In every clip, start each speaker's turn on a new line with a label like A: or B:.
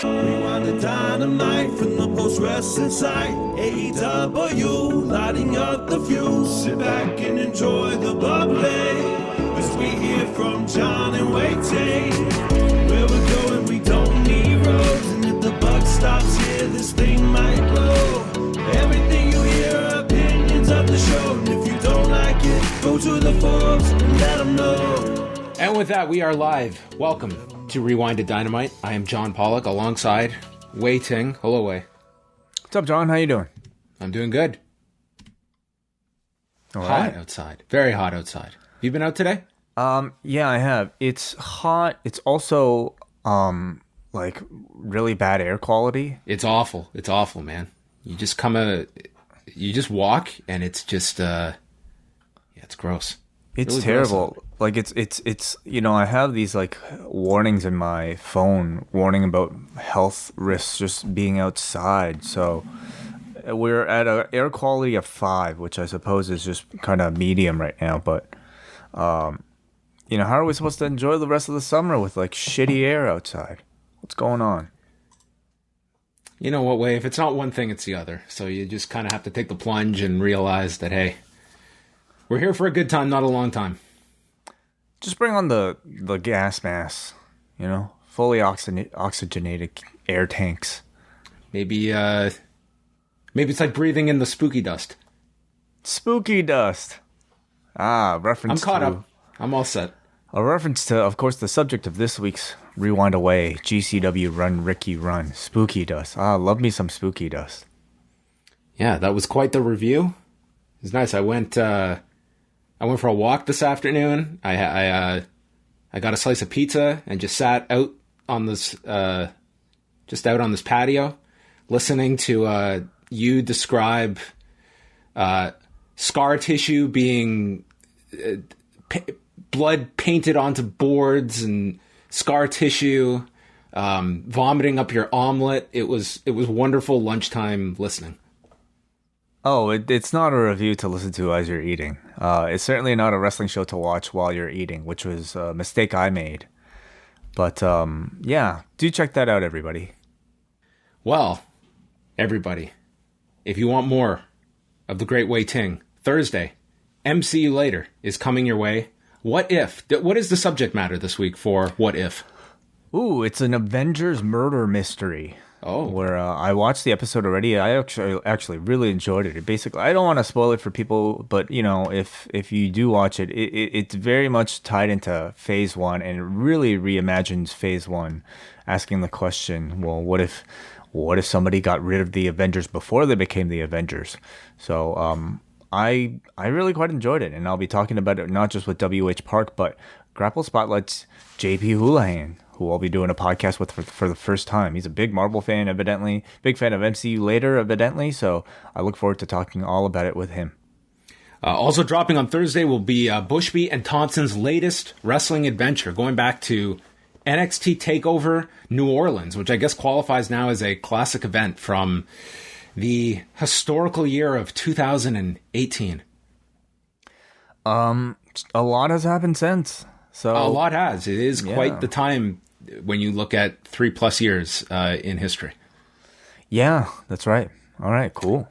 A: Rewind-A-Dynamite from the post-wrestling site. AEW, lighting up the fuse. Sit back and enjoy the bubbly as we hear from John and Wai Ting. Where we're going, we don't need roads. And if the buck stops here, this thing might blow. Everything you hear are opinions of the show. And if you don't like it, go to the forums and let them know.
B: And with that, we are live. Welcome to Rewind-A-Dynamite. I am John Pollock alongside Wai Ting. Hello, Wai.
C: What's up, John? How you doing?
B: I'm doing good.
C: All
B: hot
C: right.
B: outside. Very hot outside. You been out today?
C: Yeah, I have. It's hot. It's also like really bad air quality.
B: It's awful. It's awful, man. You just you just walk and it's just it's gross.
C: It's
B: really
C: terrible.
B: Gross.
C: Like it's I have these like warnings in my phone warning about health risks just being outside. So we're at an air quality of 5, which I suppose is just kind of medium right now. But how are we supposed to enjoy the rest of the summer with like shitty air outside? What's going on?
B: You know what, Wai? If it's not one thing, it's the other. So you just kind of have to take the plunge and realize that, hey, we're here for a good time, not a long time.
C: Just bring on the gas mask, fully oxygenated air tanks.
B: Maybe it's like breathing in the spooky dust.
C: Spooky dust. Reference.
B: I'm caught up. I'm all set.
C: A reference to, of course, the subject of this week's Rewind-A-Wai, GCW Run Ricky Run, Spooky Dust. Love me some Spooky Dust.
B: Yeah, that was quite the review. It was nice. I went for a walk this afternoon. I got a slice of pizza and just sat out on this patio, listening to you describe scar tissue being blood painted onto boards and scar tissue, vomiting up your omelet. It was wonderful lunchtime listening.
C: Oh, it's not a review to listen to as you're eating. It's certainly not a wrestling show to watch while you're eating, which was a mistake I made. But yeah, do check that out, everybody.
B: Well, everybody, if you want more of the great Wai Ting, Thursday, MCU Later is coming your way. What if? What is the subject matter this week for What If?
C: Ooh, it's an Avengers murder mystery.
B: Oh,
C: where I watched the episode already. I actually really enjoyed it. Basically, I don't want to spoil it for people, but if you do watch it, it's very much tied into Phase 1 and it really reimagines Phase 1, asking the question, well, what if somebody got rid of the Avengers before they became the Avengers? So I really quite enjoyed it, and I'll be talking about it not just with WH Park, but Grapple Spotlight's JP Houlihan, who I'll be doing a podcast with for the first time. He's a big Marvel fan, evidently. Big fan of MCU Later, evidently. So I look forward to talking all about it with him.
B: Also dropping on Thursday will be Bushby and Thompson's latest wrestling adventure, going back to NXT TakeOver New Orleans, which I guess qualifies now as a classic event from the historical year of 2018.
C: A lot has happened since. So
B: a lot has. It is quite the time when you look at 3+ years in history.
C: Yeah, that's right. All right, cool.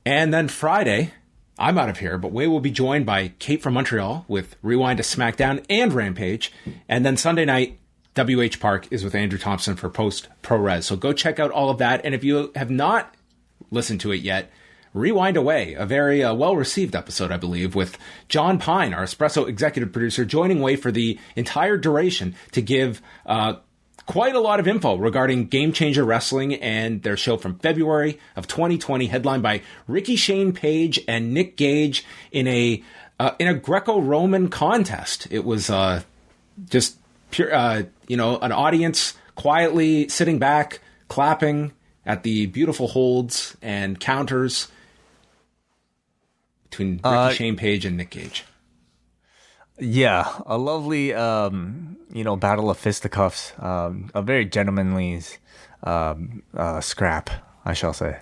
B: And then Friday, I'm out of here, but Wai will be joined by Kate from Montreal with Rewind to SmackDown and Rampage. And then Sunday night, WH Park is with Andrew Thompson for Post Pro Res. So go check out all of that. And if you have not listened to it yet, Rewind-A-Wai, a very well-received episode, I believe, with John Pine, our Espresso executive producer, joining Wai for the entire duration to give quite a lot of info regarding Game Changer Wrestling and their show from February of 2020, headlined by Ricky Shane Page and Nick Gage in a Greco-Roman contest. It was just pure, an audience quietly sitting back, clapping at the beautiful holds and counters between Ricky Shane Page and Nick Gage.
C: Yeah, a lovely, battle of fisticuffs. A very gentlemanly scrap, I shall say.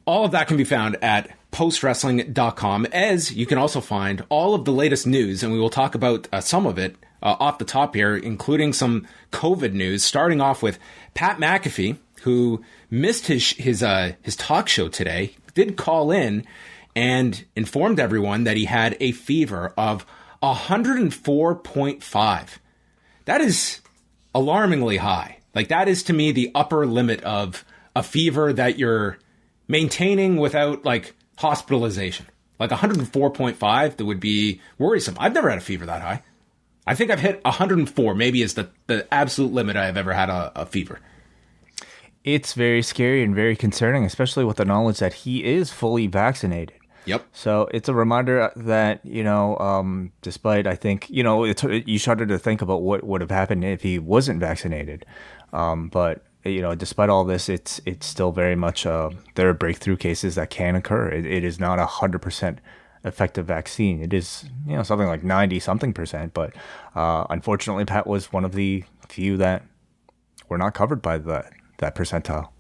B: All of that can be found at postwrestling.com, as you can also find all of the latest news, and we will talk about some of it off the top here, including some COVID news, starting off with Pat McAfee, who missed his talk show today, did call in and informed everyone that he had a fever of 104.5. That is alarmingly high. Like, that is to me the upper limit of a fever that you're maintaining without like hospitalization. Like 104.5, that would be worrisome. I've never had a fever that high. I think I've hit 104, maybe is the absolute limit I've ever had a fever.
C: It's very scary and very concerning, especially with the knowledge that he is fully vaccinated.
B: Yep.
C: So it's a reminder that, despite, I think, you started to think about what would have happened if he wasn't vaccinated. But, despite all this, it's still very much, there are breakthrough cases that can occur. It is not 100% effective vaccine. It is, something like 90-something%. But unfortunately, Pat was one of the few that were not covered by that percentile.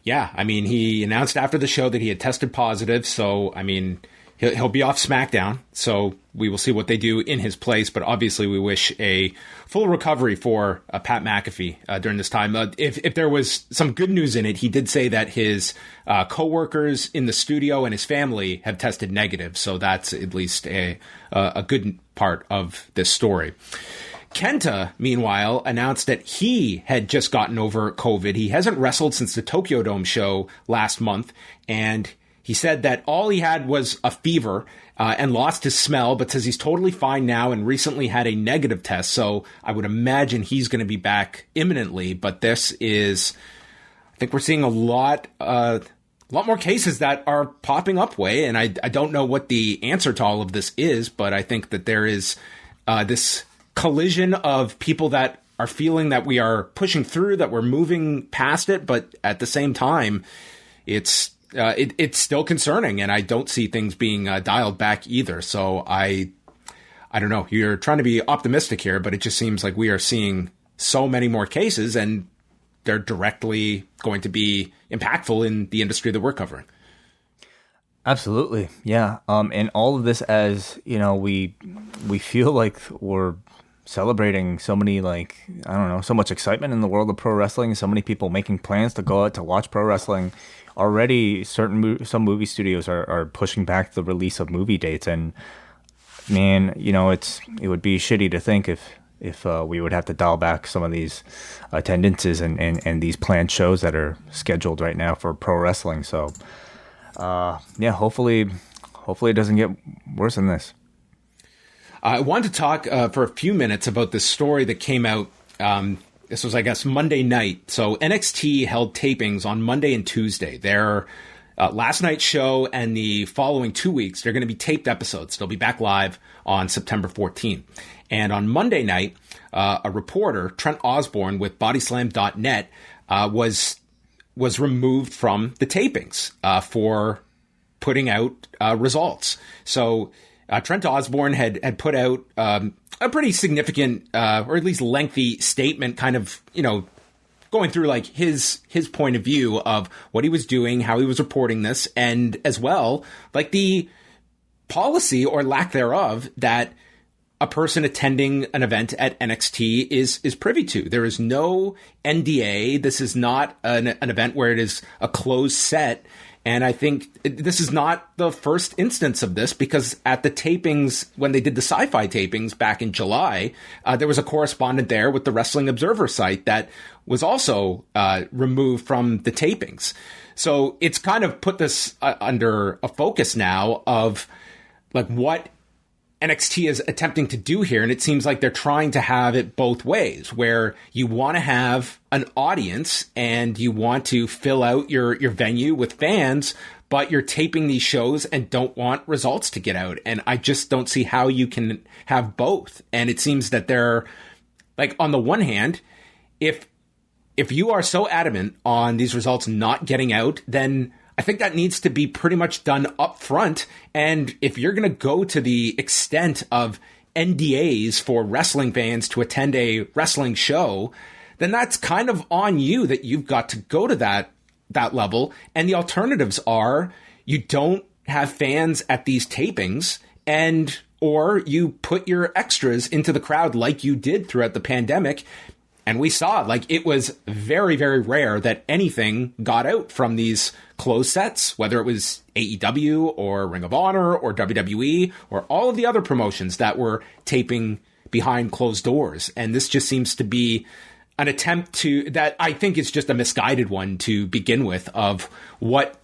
B: Yeah, I mean, he announced after the show that he had tested positive, so, I mean, he'll be off SmackDown, so we will see what they do in his place, but obviously we wish a full recovery for Pat McAfee during this time. If there was some good news in it, he did say that his co-workers in the studio and his family have tested negative, so that's at least a good part of this story. Kenta, meanwhile, announced that he had just gotten over COVID. He hasn't wrestled since the Tokyo Dome show last month, and he said that all he had was a fever and lost his smell, but says he's totally fine now and recently had a negative test, so I would imagine he's going to be back imminently. But this is, I think we're seeing a lot more cases that are popping up, Wai, and I don't know what the answer to all of this is, but I think that there is this collision of people that are feeling that we are pushing through, that we're moving past it, but at the same time, it's still concerning, and I don't see things being dialed back either. So I don't know. You're trying to be optimistic here, but it just seems like we are seeing so many more cases, and they're directly going to be impactful in the industry that we're covering.
C: Absolutely, yeah. And all of this, as we feel like we're celebrating so many, so much excitement in the world of pro wrestling, so many people making plans to go out to watch pro wrestling. Already, some movie studios are pushing back the release of movie dates, and man, it would be shitty to think if we would have to dial back some of these attendances and these planned shows that are scheduled right now for pro wrestling. So, hopefully it doesn't get worse than this.
B: I wanted to talk for a few minutes about this story that came out. This was, I guess, Monday night. So NXT held tapings on Monday and Tuesday. Their last night's show and the following 2 weeks, they're going to be taped episodes. They'll be back live on September 14th. And on Monday night, a reporter, Trent Osborne with Bodyslam.net, was removed from the tapings for putting out results. So Trent Osborne had put out a pretty significant, or at least lengthy statement, kind of, going through like his point of view of what he was doing, how he was reporting this, and as well, like the policy or lack thereof that a person attending an event at NXT is privy to. There is no NDA. This is not an event where it is a closed set. And I think this is not the first instance of this, because at the tapings, when they did the sci-fi tapings back in July, there was a correspondent there with the Wrestling Observer site that was also removed from the tapings. So it's kind of put this under a focus now of like what NXT is attempting to do here. And it seems like they're trying to have it both ways, where you want to have an audience and you want to fill out your venue with fans, but you're taping these shows and don't want results to get out. And I just don't see how you can have both. And it seems that they're like, on the one hand, if you are so adamant on these results not getting out, then I think that needs to be pretty much done up front. And if you're going to go to the extent of NDAs for wrestling fans to attend a wrestling show, then that's kind of on you that you've got to go to that level. And the alternatives are you don't have fans at these tapings, or you put your extras into the crowd like you did throughout the pandemic. And we saw, like, it was very, very rare that anything got out from these closed sets, whether it was AEW or Ring of Honor or WWE or all of the other promotions that were taping behind closed doors. And this just seems to be an attempt to, that I think is just a misguided one to begin with, of what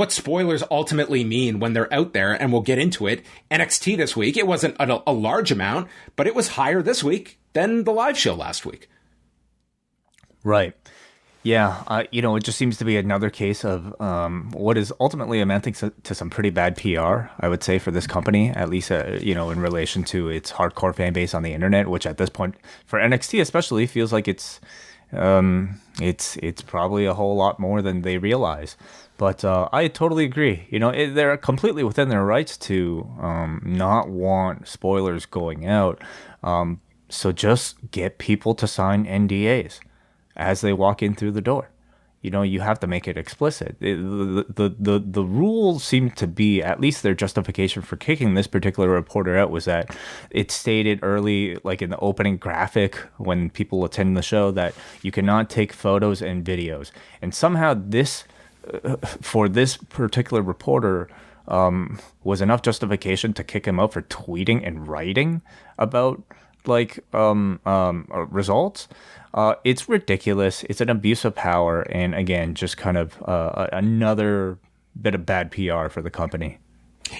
B: spoilers ultimately mean when they're out there. And we'll get into it. NXT this week, it wasn't a large amount, but it was higher this week than the live show last week.
C: Right. Yeah. It just seems to be another case of what is ultimately amounting to some pretty bad PR, I would say, for this company, at least, in relation to its hardcore fan base on the internet, which at this point for NXT especially feels like it's probably a whole lot more than they realize. But I totally agree. They're completely within their rights to not want spoilers going out. So just get people to sign NDAs as they walk in through the door. You have to make it explicit. The rules seem to be, at least their justification for kicking this particular reporter out was that it stated early, like in the opening graphic when people attend the show, that you cannot take photos and videos. And somehow this, for this particular reporter, was enough justification to kick him out for tweeting and writing about results. It's ridiculous. It's an abuse of power, and again, just kind of another bit of bad PR for the company.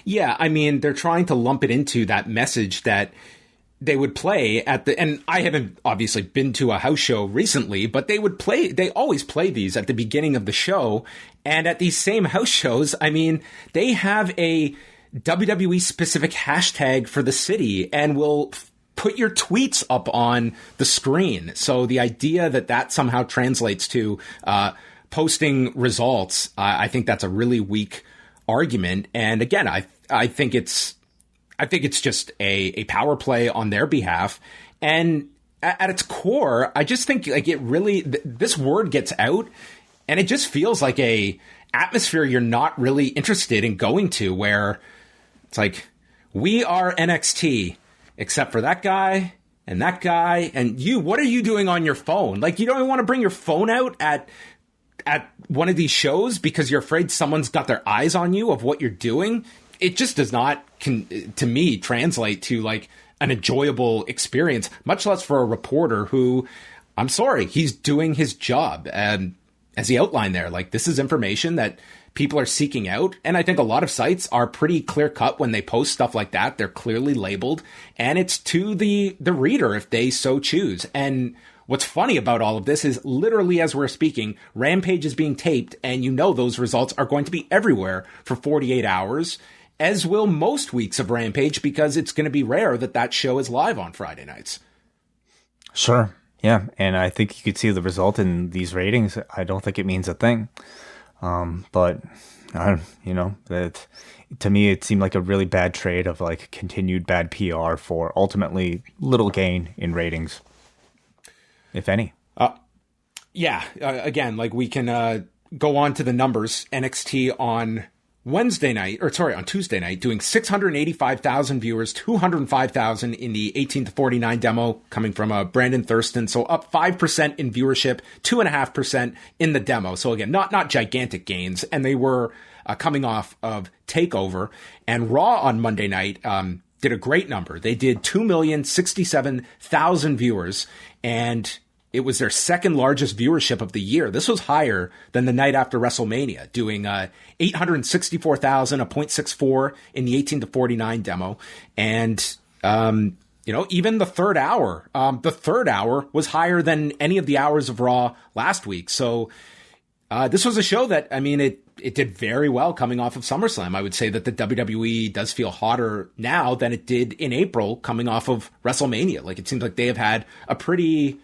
B: Yeah, I mean, they're trying to lump it into that message that they would play and I haven't obviously been to a house show recently, but they always play these at the beginning of the show. And at these same house shows, I mean, they have a WWE specific hashtag for the city and will put your tweets up on the screen. So the idea that somehow translates to posting results, I think that's a really weak argument. And again, I think it's just a power play on their behalf. And at its core, I just think like it really, this word gets out and it just feels like a atmosphere you're not really interested in going to, where it's like, we are NXT. Except for that guy and you. What are you doing on your phone? Like, you don't even want to bring your phone out at one of these shows because you're afraid someone's got their eyes on you of what you're doing. It just does not, to me, translate to like an enjoyable experience, much less for a reporter who, I'm sorry, he's doing his job. And as he outlined there, like, this is information that people are seeking out. And I think a lot of sites are pretty clear cut when they post stuff like that. They're clearly labeled and it's to the reader if they so choose. And what's funny about all of this is literally as we're speaking, Rampage is being taped and those results are going to be everywhere for 48 hours, as will most weeks of Rampage, because it's going to be rare that show is live on Friday nights.
C: Sure. Yeah. And I think you could see the result in these ratings. I don't think it means a thing. But that to me, it seemed like a really bad trade of like continued bad PR for ultimately little gain in ratings, if any.
B: Again, like we can go on to the numbers. NXT on Tuesday night, doing 685,000 viewers, 205,000 in the 18 to 49 demo, coming from Brandon Thurston. So up 5% in viewership, 2.5% in the demo. So again, not gigantic gains. And they were coming off of TakeOver. And Raw on Monday night did a great number. They did 2,067,000 viewers, and it was their second largest viewership of the year. This was higher than the night after WrestleMania, doing 864,000, a 0.64 in the 18 to 49 demo. And, even the third hour was higher than any of the hours of Raw last week. So this was a show that, I mean, it did very well coming off of SummerSlam. I would say that the WWE does feel hotter now than it did in April coming off of WrestleMania. Like, it seems like they have had a pretty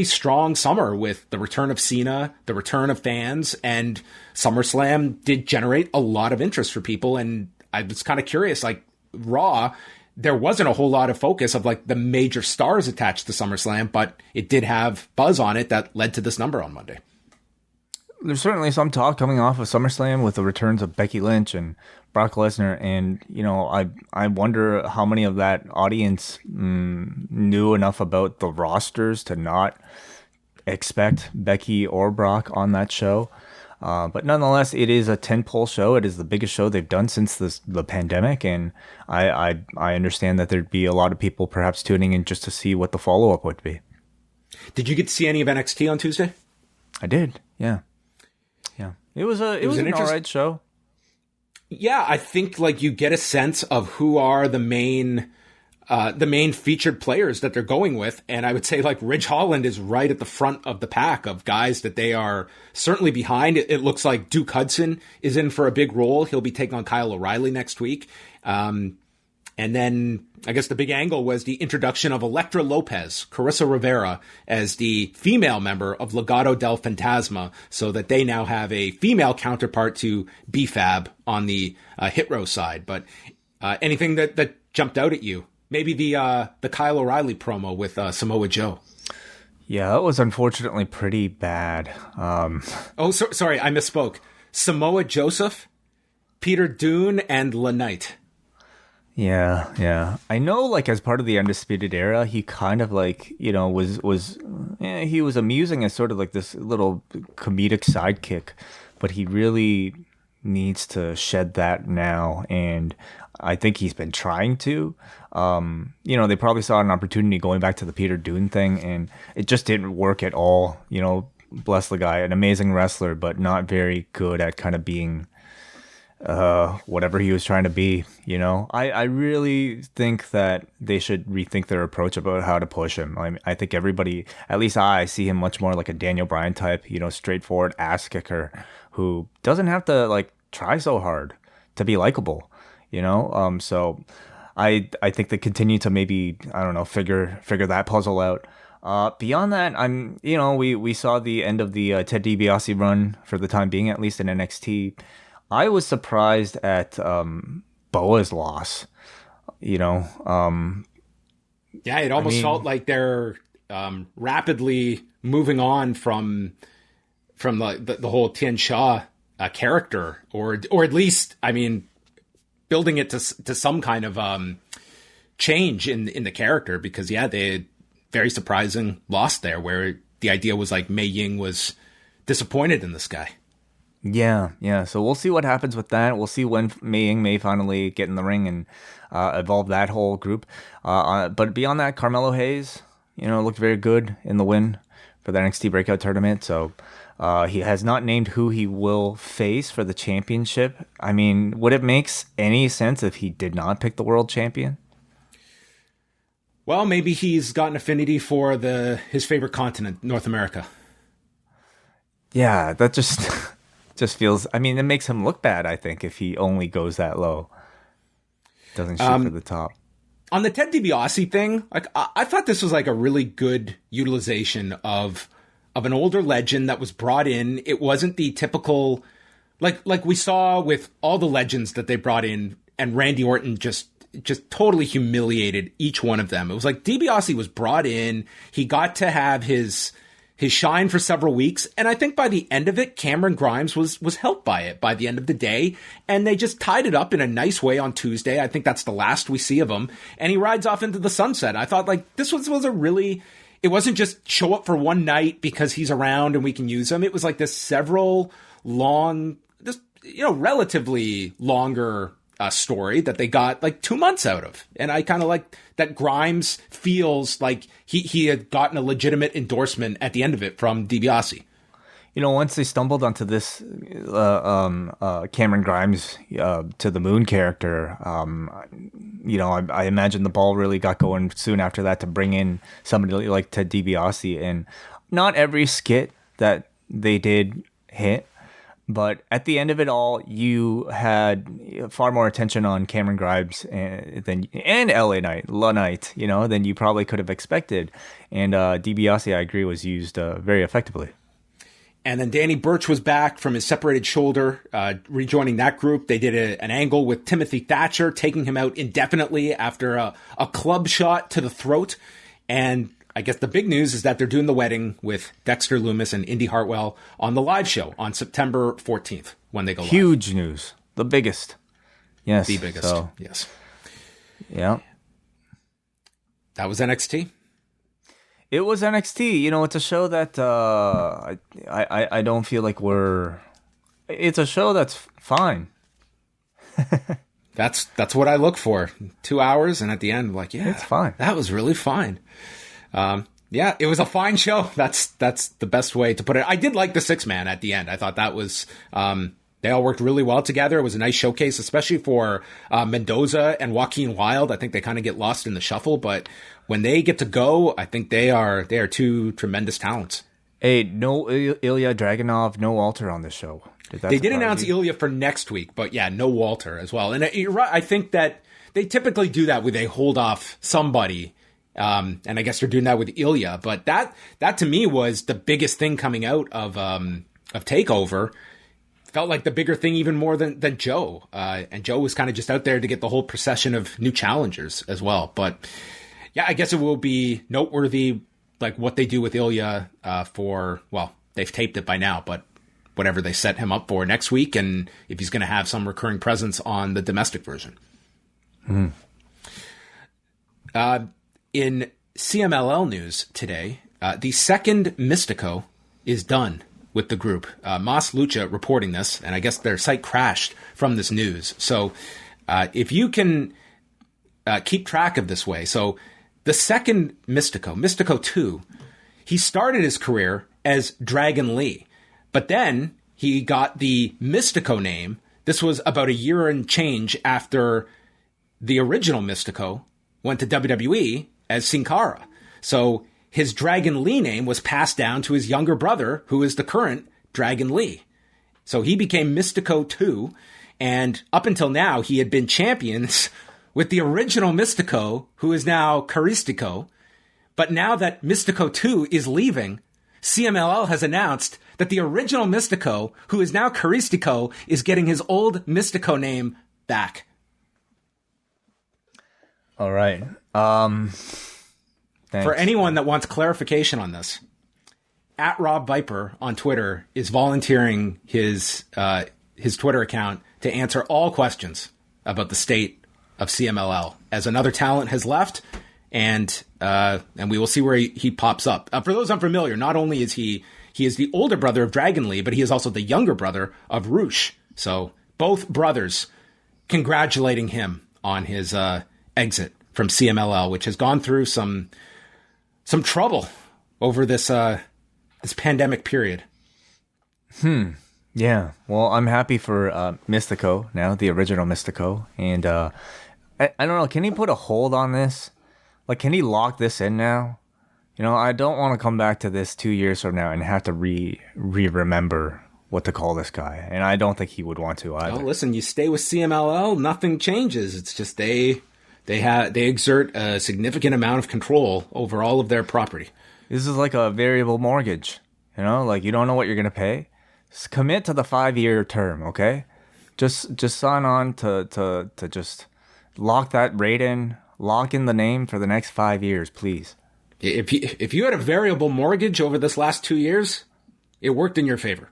B: strong summer with the return of Cena, the return of fans, and SummerSlam did generate a lot of interest for people. And I was kind of curious, like Raw, there wasn't a whole lot of focus of like the major stars attached to SummerSlam, but it did have buzz on it that led to this number on Monday.
C: there's certainly some talk coming off of SummerSlam with the returns of Becky Lynch and Brock Lesnar, and I wonder how many of that audience knew enough about the rosters to not expect Becky or Brock on that show. But nonetheless, it is a tentpole show. It is the biggest show they've done since the pandemic, and I understand that there'd be a lot of people perhaps tuning in just to see what the follow-up would be.
B: Did you get to see any of NXT on Tuesday?
C: I did, yeah. It was an alright show.
B: Yeah, I think like you get a sense of who are the main featured players that they're going with. And I would say like Ridge Holland is right at the front of the pack of guys that they are certainly behind. It looks like Duke Hudson is in for a big role. He'll be taking on Kyle O'Reilly next week. And then I guess the big angle was the introduction of Elektra Lopez, Carissa Rivera, as the female member of Legado del Fantasma, so that they now have a female counterpart to B-Fab on the Hit Row side. But anything that jumped out at you? Maybe the Kyle O'Reilly promo with Samoa Joe.
C: Yeah, that was unfortunately pretty bad.
B: Sorry, I misspoke. Samoa Joseph, Peter Dune, and LaKnight.
C: Yeah. I know, like, as part of the Undisputed Era, he kind of, like, he was amusing as sort of like this little comedic sidekick, but he really needs to shed that now, and I think he's been trying to. They probably saw an opportunity going back to the Peter Dune thing, and it just didn't work at all. Bless the guy, an amazing wrestler, but not very good at kind of being whatever he was trying to be. I really think that they should rethink their approach about how to push him. I think everybody, at least I see him much more like a Daniel Bryan type, straightforward ass kicker who doesn't have to like try so hard to be likable. So I think they continue to maybe, I don't know, figure that puzzle out. Beyond that, we saw the end of the Ted DiBiase run for the time being, at least in NXT. I was surprised at Boa's loss.
B: Yeah, it almost felt like they're rapidly moving on from the whole Tien Sha character, or at least, building it to some kind of change in the character, because they had very surprising loss there, where the idea was like Mei Ying was disappointed in this guy.
C: Yeah. So we'll see what happens with that. We'll see when Mei Ying may finally get in the ring and evolve that whole group. But beyond that, Carmelo Hayes, looked very good in the win for the NXT Breakout Tournament. So he has not named who he will face for the championship. Would it make any sense if he did not pick the world champion?
B: Well, maybe he's got an affinity for his favorite continent, North America.
C: Yeah, that just feels, it makes him look bad, I think, if he only goes that low. Doesn't shoot for the top.
B: On the Ted DiBiase thing, like I thought this was like a really good utilization of an older legend that was brought in. It wasn't the typical, like we saw with all the legends that they brought in, and Randy Orton just totally humiliated each one of them. It was like DiBiase was brought in. He got to have his shine for several weeks. And I think by the end of it, Cameron Grimes was helped by it by the end of the day. And they just tied it up in a nice way on Tuesday. I think that's the last we see of him. And he rides off into the sunset. I thought like this was a really, it wasn't just show up for one night because he's around and we can use him. It was like this several long, relatively longer story that they got like 2 months out of. And I kind of like that Grimes feels like he had gotten a legitimate endorsement at the end of it from DiBiase.
C: Once they stumbled onto this Cameron Grimes to the moon character, I imagine the ball really got going soon after that to bring in somebody like Ted DiBiase. And not every skit that they did hit, but at the end of it all, you had far more attention on Cameron Grimes and LaKnight, than you probably could have expected. And DiBiase, I agree, was used very effectively.
B: And then Danny Burch was back from his separated shoulder, rejoining that group. They did an angle with Timothy Thatcher, taking him out indefinitely after a club shot to the throat. And I guess the big news is that they're doing the wedding with Dexter Lumis and Indy Hartwell on the live show on September 14th when they go live.
C: Huge news. The biggest. Yes.
B: The biggest.
C: So,
B: yes.
C: Yeah.
B: That was NXT.
C: It was NXT. You know, it's a show that I don't feel like it's a show that's fine.
B: That's what I look for. 2 hours, and at the end, like, yeah,
C: it's fine.
B: That was really fine. Yeah, it was a fine show. That's the best way to put it. I did like the 6-man at the end. I thought that was they all worked really well together. It was a nice showcase, especially for Mendoza and Joaquin Wilde. I think they kind of get lost in the shuffle, but when they get to go, I think they are two tremendous talents.
C: Hey, no Ilya Dragunov, no Walter on this show.
B: They did announce Ilya for next week, but yeah, no Walter as well. And you're right, I think that they typically do that where they hold off somebody. And I guess they're doing that with Ilya. But that to me was the biggest thing coming out of TakeOver. Felt like the bigger thing even more than Joe. And Joe was kind of just out there to get the whole procession of new challengers as well. But yeah, I guess it will be noteworthy, like what they do with Ilya they've taped it by now, but whatever they set him up for next week, and if he's going to have some recurring presence on the domestic version. In CMLL news today, the second Mistico is done with the group. Mas Lucha reporting this, and I guess their site crashed from this news. So if you can keep track of this way. So the second Mistico II, he started his career as Dragon Lee. But then he got the Mistico name. This was about a year and change after the original Mistico went to WWE as Sin Cara. So his Dragon Lee name was passed down to his younger brother, who is the current Dragon Lee. So he became Mistico II, and up until now, he had been champions with the original Mistico, who is now Caristico. But now that Mistico II is leaving, CMLL has announced that the original Mistico, who is now Caristico, is getting his old Mistico name back.
C: All right.
B: For anyone that wants clarification on this, @RobViper on Twitter is volunteering his Twitter account to answer all questions about the state of CMLL, as another talent has left, and we will see where he pops up. For those unfamiliar, not only is he is the older brother of Dragon Lee, but he is also the younger brother of Roosh. So both brothers congratulating him on his exit from CMLL, which has gone through some trouble over this pandemic period.
C: Yeah. Well, I'm happy for Mistico now, the original Mistico, and I don't know. Can he put a hold on this? Like, can he lock this in now? You know, I don't want to come back to this 2 years from now and have to remember what to call this guy. And I don't think he would want to either.
B: Well, listen, you stay with CMLL, nothing changes. It's just they exert a significant amount of control over all of their property.
C: This is like a variable mortgage. You know, like you don't know what you're going to pay. Just commit to the 5-year term, okay? Just sign on to just lock that rate in. Lock in the name for the next 5 years, please.
B: If you had a variable mortgage over this last 2 years, it worked in your favor.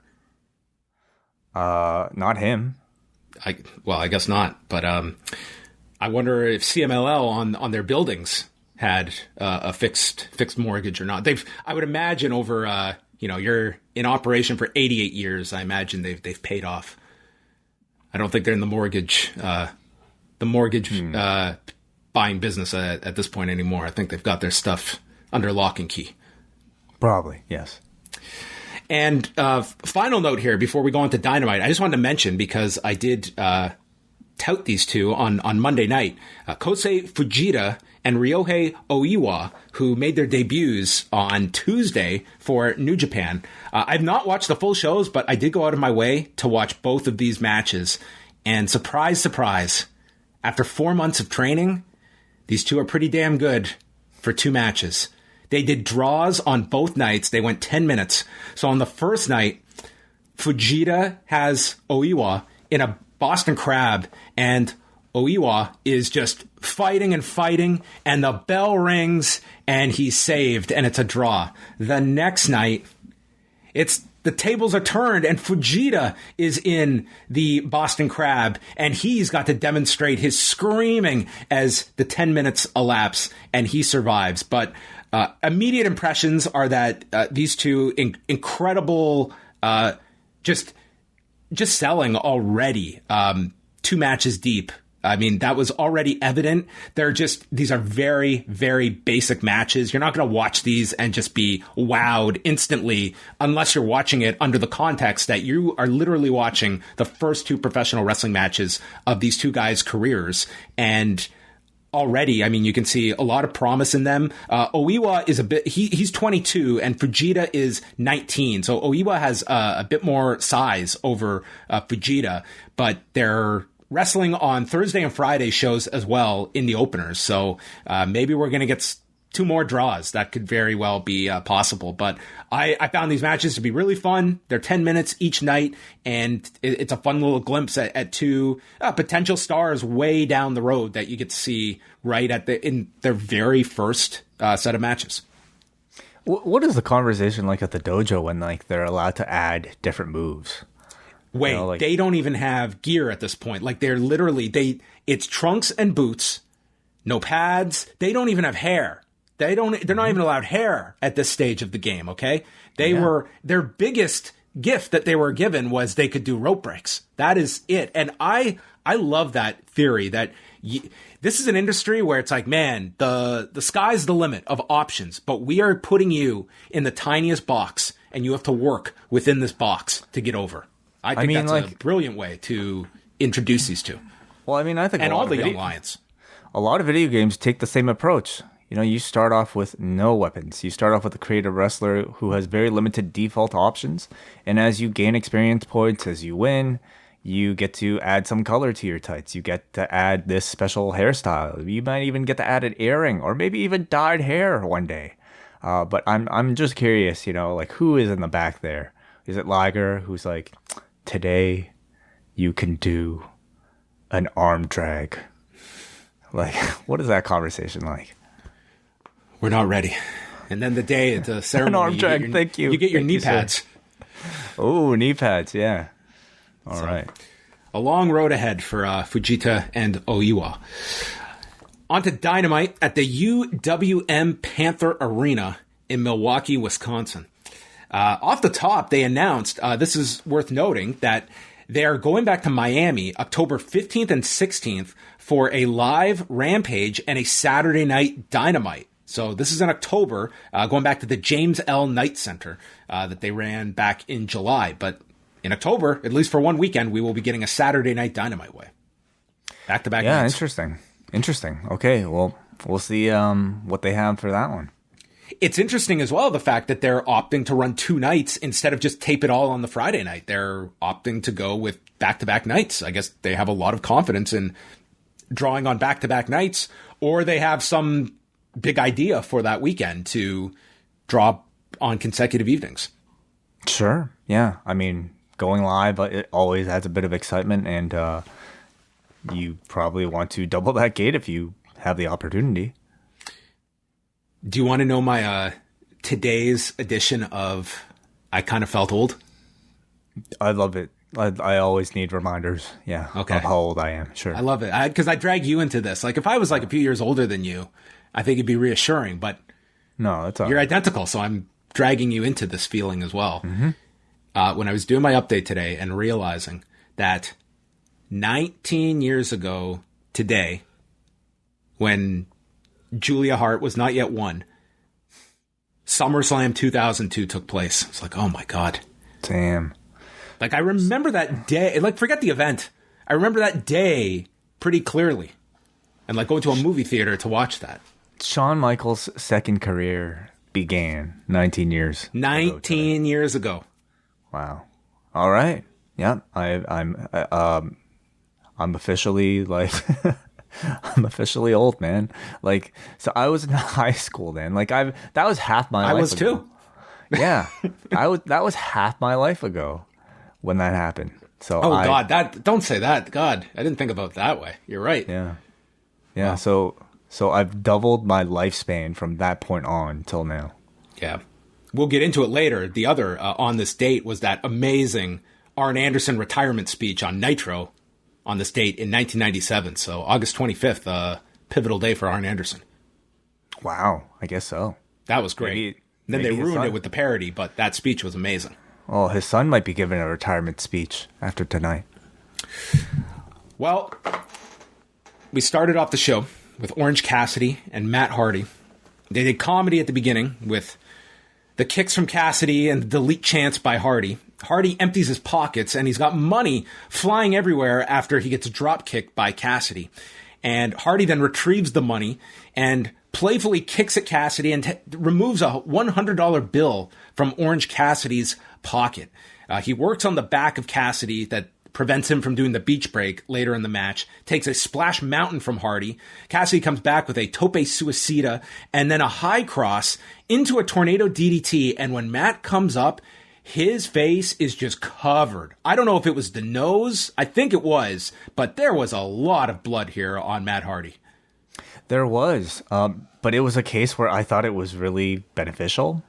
C: Not him.
B: I guess not. But I wonder if CMLL on their buildings had a fixed mortgage or not. I would imagine over you're in operation for 88 years. I imagine they've paid off. I don't think they're in the mortgage buying business at this point anymore. I think they've got their stuff under lock and key.
C: Probably, yes.
B: And final note here before we go on to Dynamite, I just wanted to mention, because I did tout these two on Monday night, Kosei Fujita and Ryohei Oiwa, who made their debuts on Tuesday for New Japan. I've not watched the full shows, but I did go out of my way to watch both of these matches. And surprise, surprise, after 4 months of training, these two are pretty damn good for 2 matches. They did draws on both nights. They went 10 minutes. So on the first night, Fujita has Oiwa in a Boston Crab, and Oiwa is just fighting and fighting, and the bell rings, and he's saved, and it's a draw. The next night, the tables are turned, and Fujita is in the Boston Crab, and he's got to demonstrate his screaming as the 10 minutes elapse, and he survives. But immediate impressions are that these two incredible, just selling already, 2 matches deep. I mean, that was already evident. These are very, very basic matches. You're not going to watch these and just be wowed instantly unless you're watching it under the context that you are literally watching the first 2 professional wrestling matches of these 2 guys' careers. And already, I mean, you can see a lot of promise in them. Oiwa is he's 22 and Fujita is 19. So Oiwa has a bit more size over Fujita, but they're wrestling on Thursday and Friday shows as well in the openers. So maybe we're going to get 2 more draws. That could very well be possible. But I found these matches to be really fun. They're 10 minutes each night, and it's a fun little glimpse at 2 potential stars way down the road that you get to see right in their very first set of matches.
C: What is the conversation like at the dojo when they're allowed to add different moves?
B: Wait, they don't even have gear at this point. Like they're literally it's trunks and boots, no pads. They don't even have hair. They're not even allowed hair at this stage of the game. Okay. Their biggest gift that they were given was they could do rope breaks. That is it. And I love that theory that this is an industry where it's like, man, the sky's the limit of options, but we are putting you in the tiniest box and you have to work within this box to get over. I think that's a brilliant way to introduce these 2.
C: Well, I mean, I think
B: all the young lions.
C: A lot of video games take the same approach. You know, you start off with no weapons. You start off with a creative wrestler who has very limited default options. And as you gain experience points, as you win, you get to add some color to your tights. You get to add this special hairstyle. You might even get to add an earring or maybe even dyed hair one day. But I'm just curious, who is in the back there? Is it Liger who's like, today you can do an arm drag? Like, what is that conversation like?
B: We're not ready. And then the ceremony,
C: an arm drag, thank you.
B: You get your
C: thank
B: knee pads.
C: Oh, knee pads, yeah. All right.
B: A long road ahead for Fujita and Oiwa. On to Dynamite at the UWM Panther Arena in Milwaukee, Wisconsin. Off the top, they announced, this is worth noting, that they are going back to Miami October 15th and 16th for a live Rampage and a Saturday Night Dynamite. So this is in October, going back to the James L. Knight Center that they ran back in July. But in October, at least for one weekend, we will be getting a Saturday Night Dynamite way. Back-to-back nights.
C: Interesting. Okay, well, we'll see what they have for that one.
B: It's interesting as well, the fact that they're opting to run 2 nights instead of just tape it all on the Friday night. They're opting to go with back-to-back nights. I guess they have a lot of confidence in drawing on back-to-back nights, or they have some big idea for that weekend to draw on consecutive evenings.
C: Sure. Yeah. I mean, going live, it always adds a bit of excitement, and you probably want to double that gate if you have the opportunity.
B: Do you want to know my today's edition of I Kind of Felt Old?
C: I love it. I always need reminders. Yeah.
B: Okay.
C: Of how old I am. Sure.
B: I love it. Because I drag you into this. Like, if I was like a few years older than you, I think it'd be reassuring. But
C: no, it's all
B: you're
C: right.
B: identical, so I'm dragging you into this feeling as well.
C: Mm-hmm.
B: When I was doing my update today and realizing that 19 years ago today, when Julia Hart was not yet won, SummerSlam 2002 took place. It's like, oh my God.
C: Damn.
B: Like, I remember that day. Like, forget the event. I remember that day pretty clearly. And like going to a movie theater to watch that.
C: Shawn Michaels' second career began 19 years
B: 19 years ago.
C: Wow. All right. Yeah. I'm officially like I'm officially old, man. Like, so I was in high school then. Like, that was half my life.
B: I was
C: ago.
B: too.
C: Yeah. That was half my life ago when that happened. So
B: God, don't say that. God, I didn't think about it that way. You're right.
C: Yeah.
B: Wow.
C: So I've doubled my lifespan from that point on till now.
B: Yeah. We'll get into it later. The other on this date was that amazing Arn Anderson retirement speech on Nitro on this date in 1997. So August 25th, pivotal day for Arn Anderson.
C: Wow, I guess so.
B: That was great. Then they ruined it with the parody, but that speech was amazing.
C: Oh, his son might be giving a retirement speech after tonight.
B: Well, we started off the show with Orange Cassidy and Matt Hardy. They did comedy at the beginning with the kicks from Cassidy and the delete chants by Hardy. Hardy empties his pockets, and he's got money flying everywhere after he gets drop kicked by Cassidy. And Hardy then retrieves the money and playfully kicks at Cassidy and removes a $100 bill from Orange Cassidy's pocket. He works on the back of Cassidy that prevents him from doing the beach break later in the match, takes a splash mountain from Hardy. Cassidy comes back with a tope suicida and then a high cross into a tornado DDT. And when Matt comes up, his face is just covered. I don't know if it was the nose. I think it was, but there was a lot of blood here on Matt Hardy.
C: There was, but it was a case where I thought it was really beneficial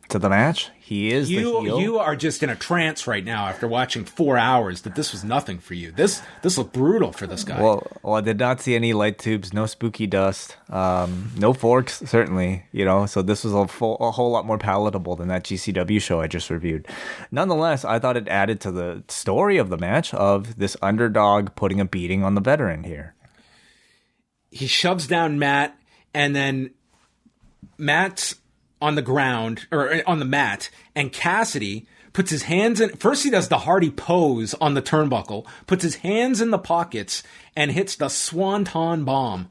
C: to the match. He is the heel.
B: You are just in a trance right now after watching 4 hours that this was nothing for you. This looked brutal for this guy.
C: Well, I did not see any light tubes, no spooky dust, no forks, certainly, so this was a whole lot more palatable than that GCW show I just reviewed. Nonetheless, I thought it added to the story of the match of this underdog putting a beating on the veteran here.
B: He shoves down Matt, and then Matt's on the ground, or on the mat, and Cassidy puts his hands in. First, he does the Hardy pose on the turnbuckle, puts his hands in the pockets, and hits the Swanton Bomb.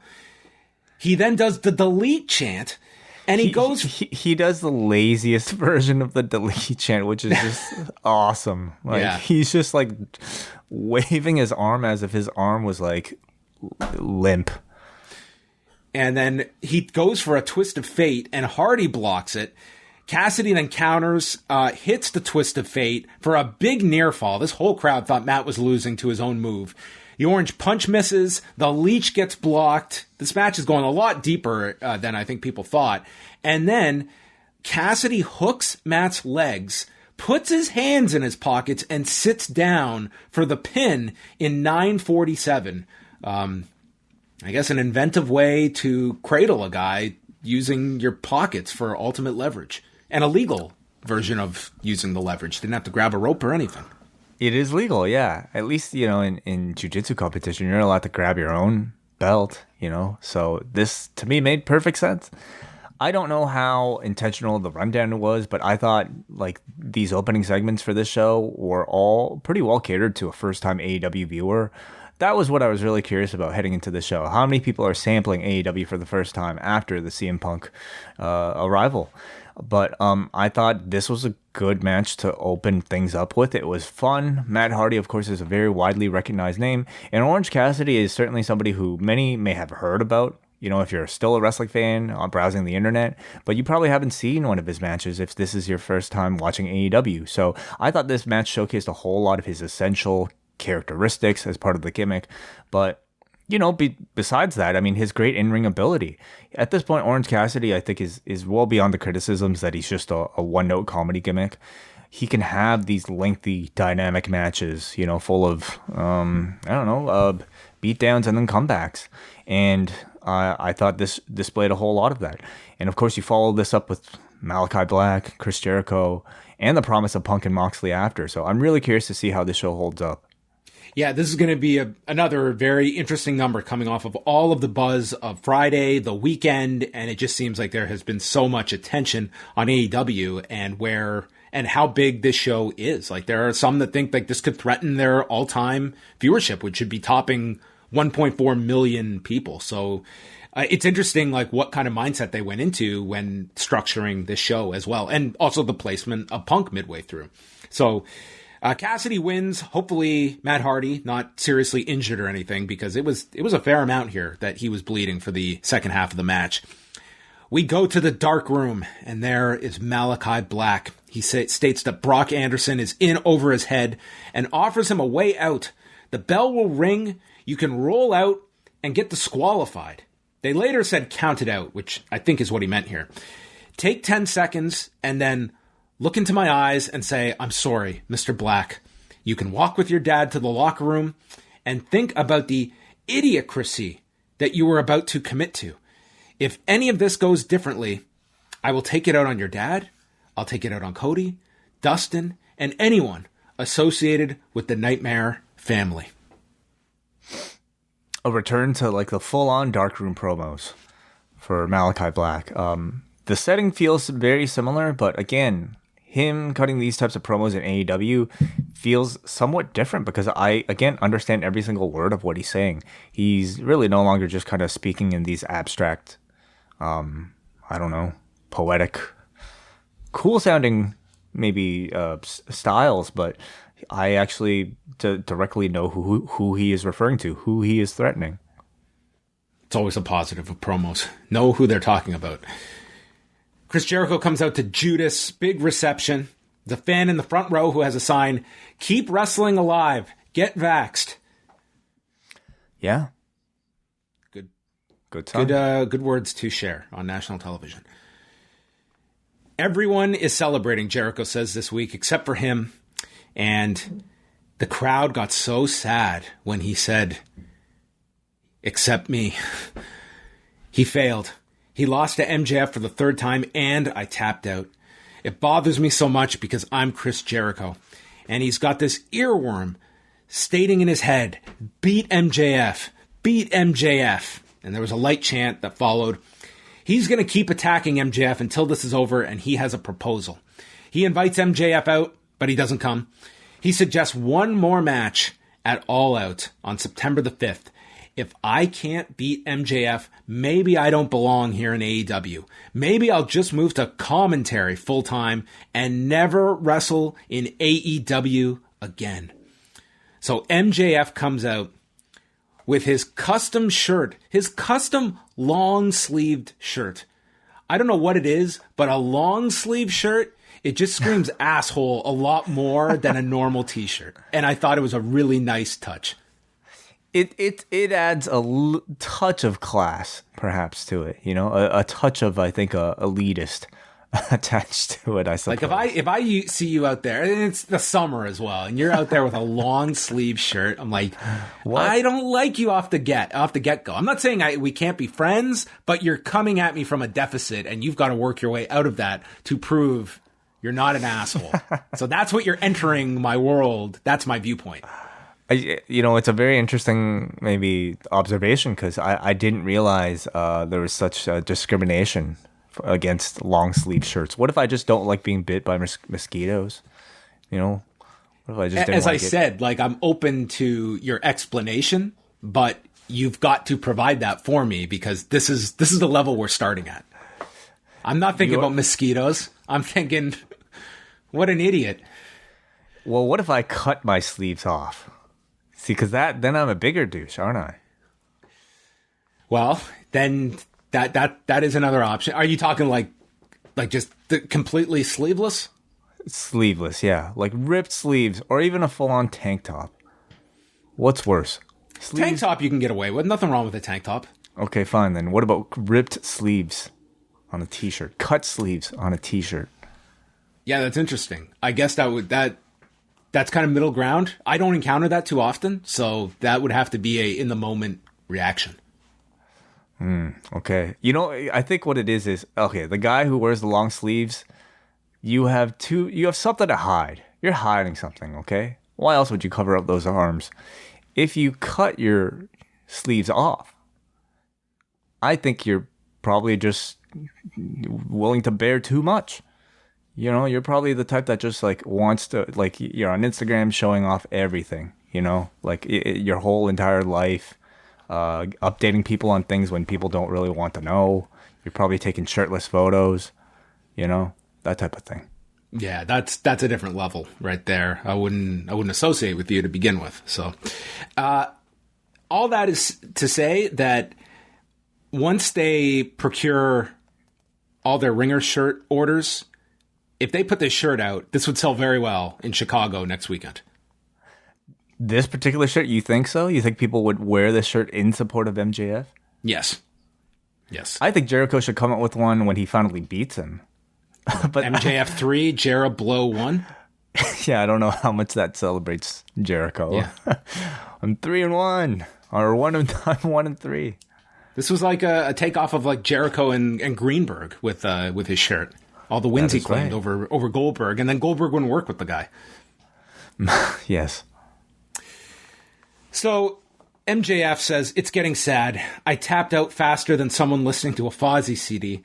B: He then does the delete chant, and he goes.
C: He does the laziest version of the delete chant, which is just awesome. He's just like waving his arm as if his arm was like limp.
B: And then he goes for a twist of fate, and Hardy blocks it. Cassidy then counters, hits the twist of fate for a big near fall. This whole crowd thought Matt was losing to his own move. The orange punch misses. The leech gets blocked. This match is going a lot deeper than I think people thought. And then Cassidy hooks Matt's legs, puts his hands in his pockets, and sits down for the pin in 9:47. I guess an inventive way to cradle a guy using your pockets for ultimate leverage. An illegal version of using the leverage. Didn't have to grab a rope or anything.
C: It is legal, yeah. At least, in jiu-jitsu competition, you're not allowed to grab your own belt, So this, to me, made perfect sense. I don't know how intentional the rundown was, but I thought, these opening segments for this show were all pretty well catered to a first-time AEW viewer. That was what I was really curious about heading into the show. How many people are sampling AEW for the first time after the CM Punk arrival? But I thought this was a good match to open things up with. It was fun. Matt Hardy, of course, is a very widely recognized name. And Orange Cassidy is certainly somebody who many may have heard about, if you're still a wrestling fan browsing the internet. But you probably haven't seen one of his matches if this is your first time watching AEW. So I thought this match showcased a whole lot of his essential characteristics as part of the gimmick, but besides that, his great in-ring ability. At this point, Orange Cassidy, I think, is well beyond the criticisms that he's just a one-note comedy gimmick. He can have these lengthy, dynamic matches, full of beatdowns and then comebacks. And I thought this displayed a whole lot of that. And of course, you follow this up with Malakai Black, Chris Jericho, and the promise of Punk and Moxley after. So I'm really curious to see how this show holds up.
B: Yeah, this is going to be another very interesting number coming off of all of the buzz of Friday, the weekend, and it just seems like there has been so much attention on AEW and how big this show is. There are some that think this could threaten their all-time viewership, which should be topping 1.4 million people. So it's interesting, what kind of mindset they went into when structuring this show as well, and also the placement of Punk midway through. So Cassidy wins. Hopefully Matt Hardy not seriously injured or anything, because it was a fair amount here that he was bleeding for the second half of the match. We go to the dark room, and there is Malakai Black. He states that Brock Anderson is in over his head and offers him a way out. The bell will ring, you can roll out and get disqualified. They later said count it out, which I think is what he meant here. Take 10 seconds and then look into my eyes and say, I'm sorry, Mr. Black. You can walk with your dad to the locker room and think about the idiocracy that you were about to commit to. If any of this goes differently, I will take it out on your dad. I'll take it out on Cody, Dustin, and anyone associated with the Nightmare family.
C: A return to like the full-on darkroom promos for Malakai Black. The setting feels very similar, but again, him cutting these types of promos in AEW feels somewhat different because I, again, understand every single word of what he's saying. He's really no longer just kind of speaking in these abstract, poetic, cool-sounding maybe styles, but I actually directly know who he is referring to, who he is threatening.
B: It's always a positive of promos. Know who they're talking about. Chris Jericho comes out to Judas, big reception. The fan in the front row who has a sign, keep wrestling alive, get vaxxed.
C: Yeah. Good time.
B: Good words to share on national television. Everyone is celebrating, Jericho says this week, except for him. And the crowd got so sad when he said, except me. He failed. He lost to MJF for the third time, and I tapped out. It bothers me so much because I'm Chris Jericho. And he's got this earworm stating in his head, beat MJF, beat MJF. And there was a light chant that followed. He's going to keep attacking MJF until this is over, and he has a proposal. He invites MJF out, but he doesn't come. He suggests one more match at All Out on September the 5th. If I can't beat MJF, maybe I don't belong here in AEW. Maybe I'll just move to commentary full-time and never wrestle in AEW again. So MJF comes out with his custom shirt, his custom long-sleeved shirt. I don't know what it is, but a long-sleeve shirt, it just screams asshole a lot more than a normal t-shirt. And I thought it was a really nice touch.
C: It adds a touch of class, perhaps, to it. You know, a touch of, I think, elitist attached to it, I suppose.
B: Like if I see you out there, and it's the summer as well, and you're out there with a long sleeve shirt, I'm like, what? I don't like you off the get-go. I'm not saying we can't be friends, but you're coming at me from a deficit, and you've got to work your way out of that to prove you're not an asshole. So that's what you're entering my world. That's my viewpoint.
C: It's a very interesting maybe observation because I didn't realize there was such discrimination against long sleeve shirts. What if I just don't like being bit by mosquitoes? You know, what if I just didn't
B: as I said, like I'm open to your explanation, but you've got to provide that for me because this is the level we're starting at. I'm not thinking about mosquitoes. I'm thinking, what an idiot.
C: Well, what if I cut my sleeves off? See, because then I'm a bigger douche, aren't I?
B: Well, then that is another option. Are you talking like just completely sleeveless?
C: Sleeveless, yeah. Like ripped sleeves or even a full-on tank top. What's worse? Sleeves?
B: Tank top you can get away with. Nothing wrong with a tank top.
C: Okay, fine then. What about ripped sleeves on a t-shirt? Cut sleeves on a t-shirt.
B: Yeah, that's interesting. I guess that's kind of middle ground. I don't encounter that too often, so that would have to be a in-the-moment reaction.
C: Okay. You know, I think what it is, okay, the guy who wears the long sleeves, you have something to hide. You're hiding something, okay? Why else would you cover up those arms? If you cut your sleeves off, I think you're probably just willing to bear too much. You know, you're probably the type that just like wants to, like, you're on Instagram showing off everything, you know, like your whole entire life, updating people on things when people don't really want to know. You're probably taking shirtless photos, you know, that type of thing.
B: Yeah, that's a different level right there. I wouldn't associate with you to begin with. So, all that is to say that once they procure all their Ringer shirt orders, if they put this shirt out, this would sell very well in Chicago next weekend.
C: This particular shirt, you think so? You think people would wear this shirt in support of MJF?
B: Yes.
C: I think Jericho should come up with one when he finally beats him.
B: But MJF 3, Jera Blow 1.
C: Yeah, I don't know how much that celebrates Jericho.
B: Yeah.
C: I'm 3-1, or I'm 1-3.
B: This was like a takeoff of like Jericho and Greenberg with his shirt. All the wins he claimed over Goldberg, and then Goldberg wouldn't work with the guy.
C: Yes.
B: So MJF says, "It's getting sad. I tapped out faster than someone listening to a Fozzy CD."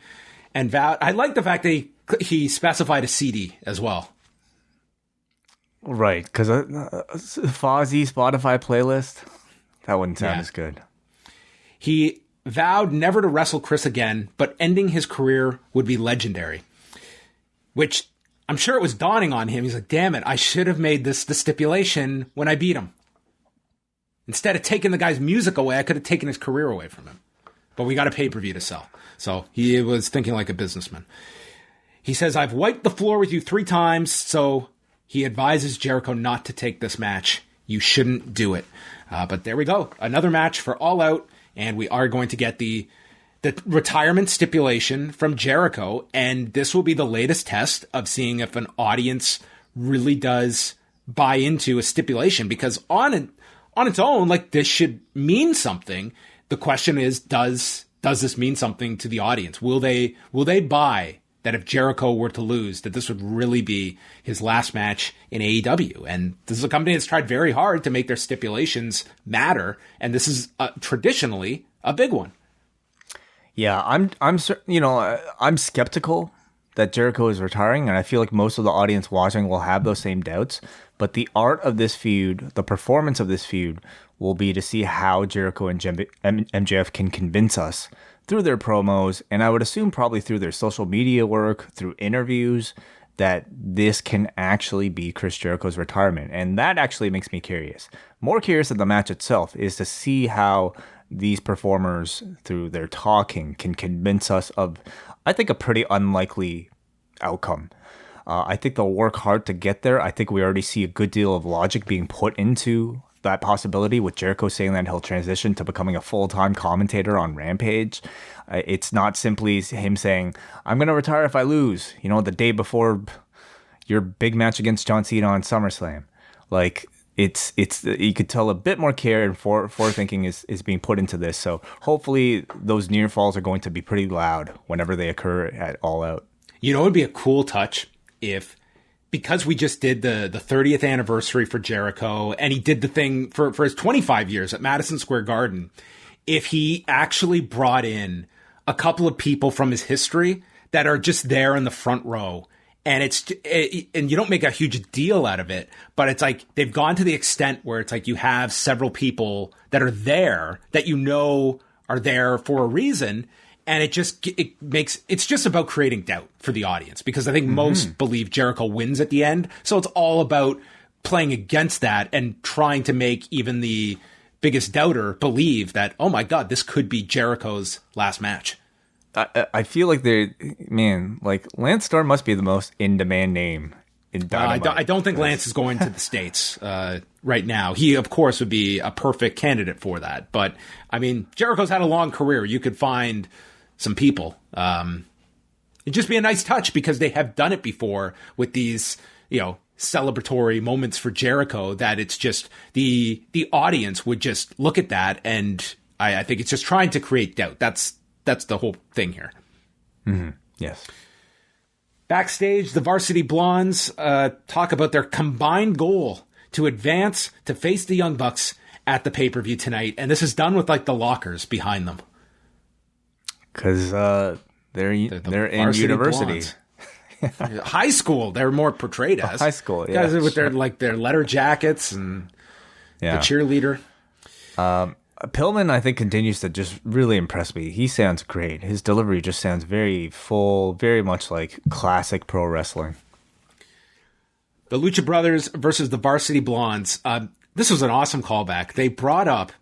B: And vowed, I like the fact that he specified a CD as well.
C: Right, because Fozzy Spotify playlist, that wouldn't sound as good.
B: He vowed never to wrestle Chris again, but ending his career would be legendary. Which I'm sure it was dawning on him. He's like, damn it, I should have made this the stipulation when I beat him. Instead of taking the guy's music away, I could have taken his career away from him. But we got a pay-per-view to sell. So he was thinking like a businessman. He says, I've wiped the floor with you 3 times, so he advises Jericho not to take this match. You shouldn't do it. But there we go. Another match for All Out, and we are going to get the retirement stipulation from Jericho, and this will be the latest test of seeing if an audience really does buy into a stipulation, because on its own, like, this should mean something. The question is, does this mean something to the audience? Will they buy that if Jericho were to lose, that this would really be his last match in AEW? And this is a company that's tried very hard to make their stipulations matter, and this is traditionally a big one.
C: Yeah, I'm skeptical that Jericho is retiring, and I feel like most of the audience watching will have those same doubts. But the art of this feud, the performance of this feud, will be to see how Jericho and MJF can convince us through their promos, and I would assume probably through their social media work, through interviews, that this can actually be Chris Jericho's retirement. And that actually makes me curious. More curious than the match itself is to see how these performers, through their talking, can convince us of, I think, a pretty unlikely outcome. I think they'll work hard to get there. I think we already see a good deal of logic being put into that possibility, with Jericho saying that he'll transition to becoming a full-time commentator on Rampage. It's not simply him saying, I'm going to retire if I lose, the day before your big match against John Cena on SummerSlam. Like, it's you could tell a bit more care and forethinking is being put into this. So hopefully those near falls are going to be pretty loud whenever they occur at All Out.
B: It would be a cool touch if, because we just did the 30th anniversary for Jericho, and he did the thing for his 25 years at Madison Square Garden, if he actually brought in a couple of people from his history that are just there in the front row. And and you don't make a huge deal out of it, but it's like they've gone to the extent where it's like you have several people that are there that are there for a reason. And it's just about creating doubt for the audience, because I think most believe Jericho wins at the end. So it's all about playing against that and trying to make even the biggest doubter believe that, oh my God, this could be Jericho's last match.
C: I feel like Lance Storm must be the most in-demand name in Dynamite.
B: I don't think Lance is going to the States right now. He, of course, would be a perfect candidate for that. But, I mean, Jericho's had a long career. You could find some people. It'd just be a nice touch, because they have done it before with these, celebratory moments for Jericho, that it's just the audience would just look at that. And I think it's just trying to create doubt. That's the whole thing here.
C: Mm-hmm. Yes.
B: Backstage, the Varsity Blonds talk about their combined goal to advance to face the Young Bucks at the pay-per-view tonight. And this is done with like the lockers behind them.
C: Because they're in university.
B: High school, they're more portrayed as.
C: High school, yeah.
B: Guys with their leather jackets and the cheerleader.
C: Pillman, I think, continues to just really impress me. He sounds great. His delivery just sounds very full, very much like classic pro wrestling.
B: The Lucha Brothers versus the Varsity Blonds. This was an awesome callback. They brought up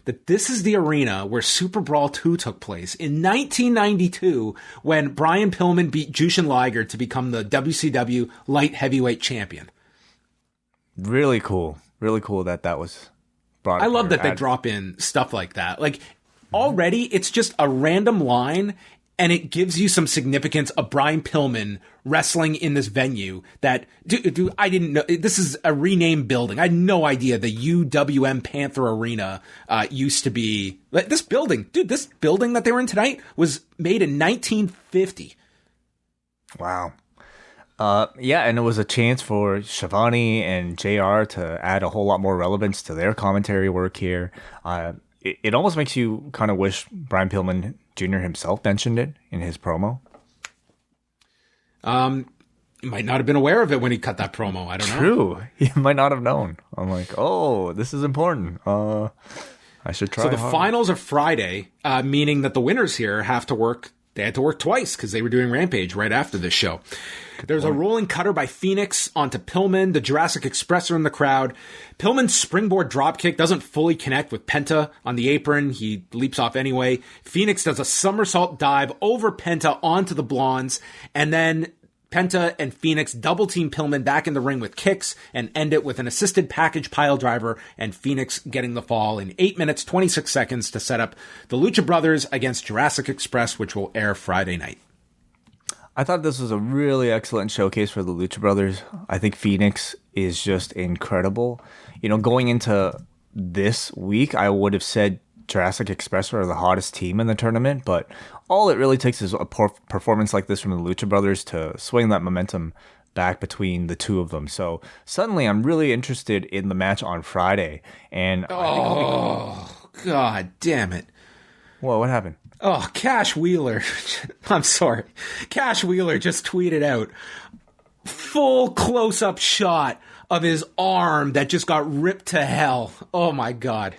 B: that this is the arena where Super Brawl 2 took place in 1992 when Brian Pillman beat Jushin Liger to become the WCW light heavyweight champion.
C: Really cool. Really cool that was brought up.
B: I love that they drop in stuff like that. Like, already, it's just a random line, and it gives you some significance of Brian Pillman wrestling in this venue that, dude, I didn't know. This is a renamed building. I had no idea the UWM Panther Arena used to be. This building that they were in tonight was made in 1950.
C: Wow. Yeah, and it was a chance for Schiavone and JR to add a whole lot more relevance to their commentary work here. It almost makes you kind of wish Brian Pillman Jr. himself mentioned it in his promo.
B: He might not have been aware of it when he cut that promo. I don't know.
C: True. He might not have known. I'm like, oh, this is important. I should try.
B: So the
C: hard.
B: finals are Friday, meaning that the winners here have to work. They had to work twice because they were doing Rampage right after this show. There's a rolling cutter by Phoenix onto Pillman. The Jurassic Express are in the crowd. Pillman's springboard dropkick doesn't fully connect with Penta on the apron. He leaps off anyway. Phoenix does a somersault dive over Penta onto the Blonds. And then Penta and Phoenix double team Pillman back in the ring with kicks and end it with an assisted package pile driver and Phoenix getting the fall in 8 minutes, 26 seconds to set up the Lucha Brothers against Jurassic Express, which will air Friday night.
C: I thought this was a really excellent showcase for the Lucha Brothers. I think Phoenix is just incredible. You know, going into this week, I would have said Jurassic Express are the hottest team in the tournament, but all it really takes is a performance like this from the Lucha Brothers to swing that momentum back between the two of them. So suddenly I'm really interested in the match on Friday. And
B: God damn it.
C: Whoa, what happened?
B: Oh, Cash Wheeler. I'm sorry. Cash Wheeler just tweeted out full close-up shot of his arm that just got ripped to hell. Oh my God.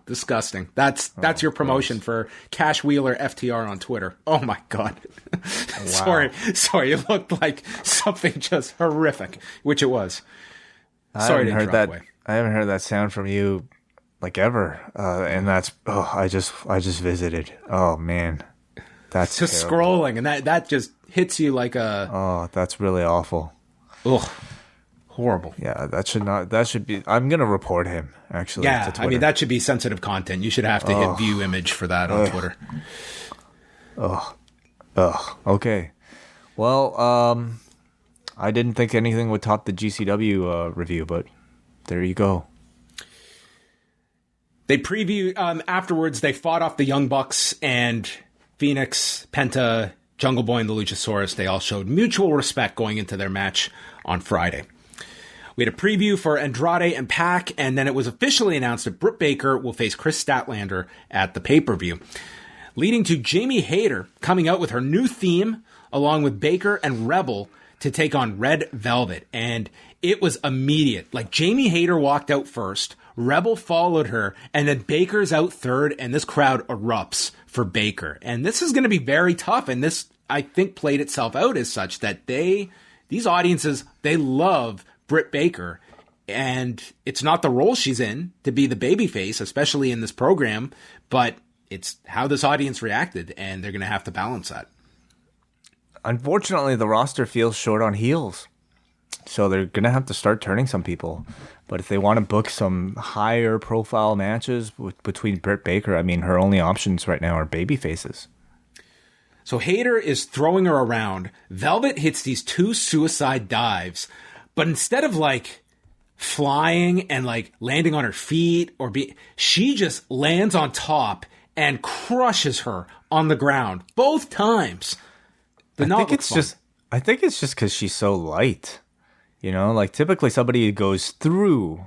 B: Disgusting. That's your promotion gross. For Cash Wheeler FTR on Twitter. Oh my God. Wow. Sorry. It looked like something just horrific, which it was. Sorry to interrupt.
C: I haven't heard that sound from you like ever. And that's, I just visited. Oh man. That's
B: just
C: terrible.
B: Scrolling and that just hits you like a,
C: oh, that's really awful.
B: Ugh. Horrible.
C: Yeah, that should be, I'm going to report him, actually.
B: Yeah, I mean, that should be sensitive content. You should have to hit view image for that on Twitter.
C: Okay. Well, I didn't think anything would top the GCW review, but there you go.
B: They preview, afterwards, they fought off the Young Bucks and Phoenix, Penta, Jungle Boy, and the Luchasaurus. They all showed mutual respect going into their match on Friday. We had a preview for Andrade and Pac, and then it was officially announced that Britt Baker will face Chris Statlander at the pay-per-view, leading to Jamie Hayter coming out with her new theme, along with Baker and Rebel, to take on Red Velvet. And it was immediate. Like, Jamie Hayter walked out first, Rebel followed her, and then Baker's out third, and this crowd erupts for Baker. And this is going to be very tough, and this, I think, played itself out as such that these audiences, they love Britt Baker, and it's not the role she's in to be the babyface, especially in this program, but it's how this audience reacted, and they're going to have to balance that.
C: Unfortunately, the roster feels short on heels, so they're going to have to start turning some people. But if they want to book some higher profile matches between Britt Baker, I mean, her only options right now are babyfaces.
B: So Hayter is throwing her around. Velvet hits these two suicide dives, but instead of like flying and like landing on her feet she just lands on top and crushes her on the ground both times. I think it's just because she's so light, you know, like typically somebody goes through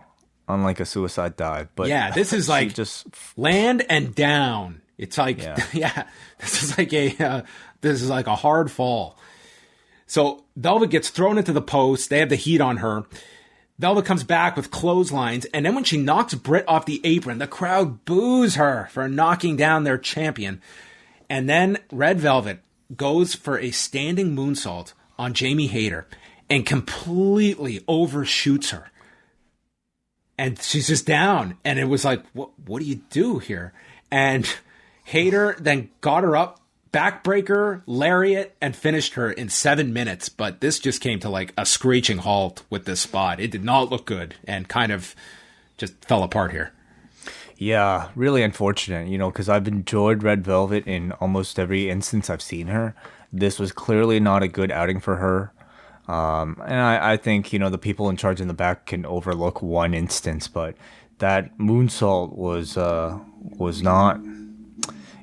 B: on like a suicide dive, but yeah, this is like just land and down. It's like, yeah this is like a hard fall. So Velvet gets thrown into the post. They have the heat on her. Velvet comes back with clotheslines. And then when she knocks Britt off the apron, the crowd boos her for knocking down their champion. And then Red Velvet goes for a standing moonsault on Jamie Hayter and completely overshoots her. and she's just down. And it was like, what do you do here? And Hayter then got her up, backbreaker, lariat, and finished her in 7 minutes. But this just came to like a screeching halt with this spot. It did not look good and kind of just fell apart here.
C: Yeah, really unfortunate, because I've enjoyed Red Velvet in almost every instance I've seen her. This was clearly not a good outing for her. And I think, the people in charge in the back can overlook one instance, but that moonsault was not.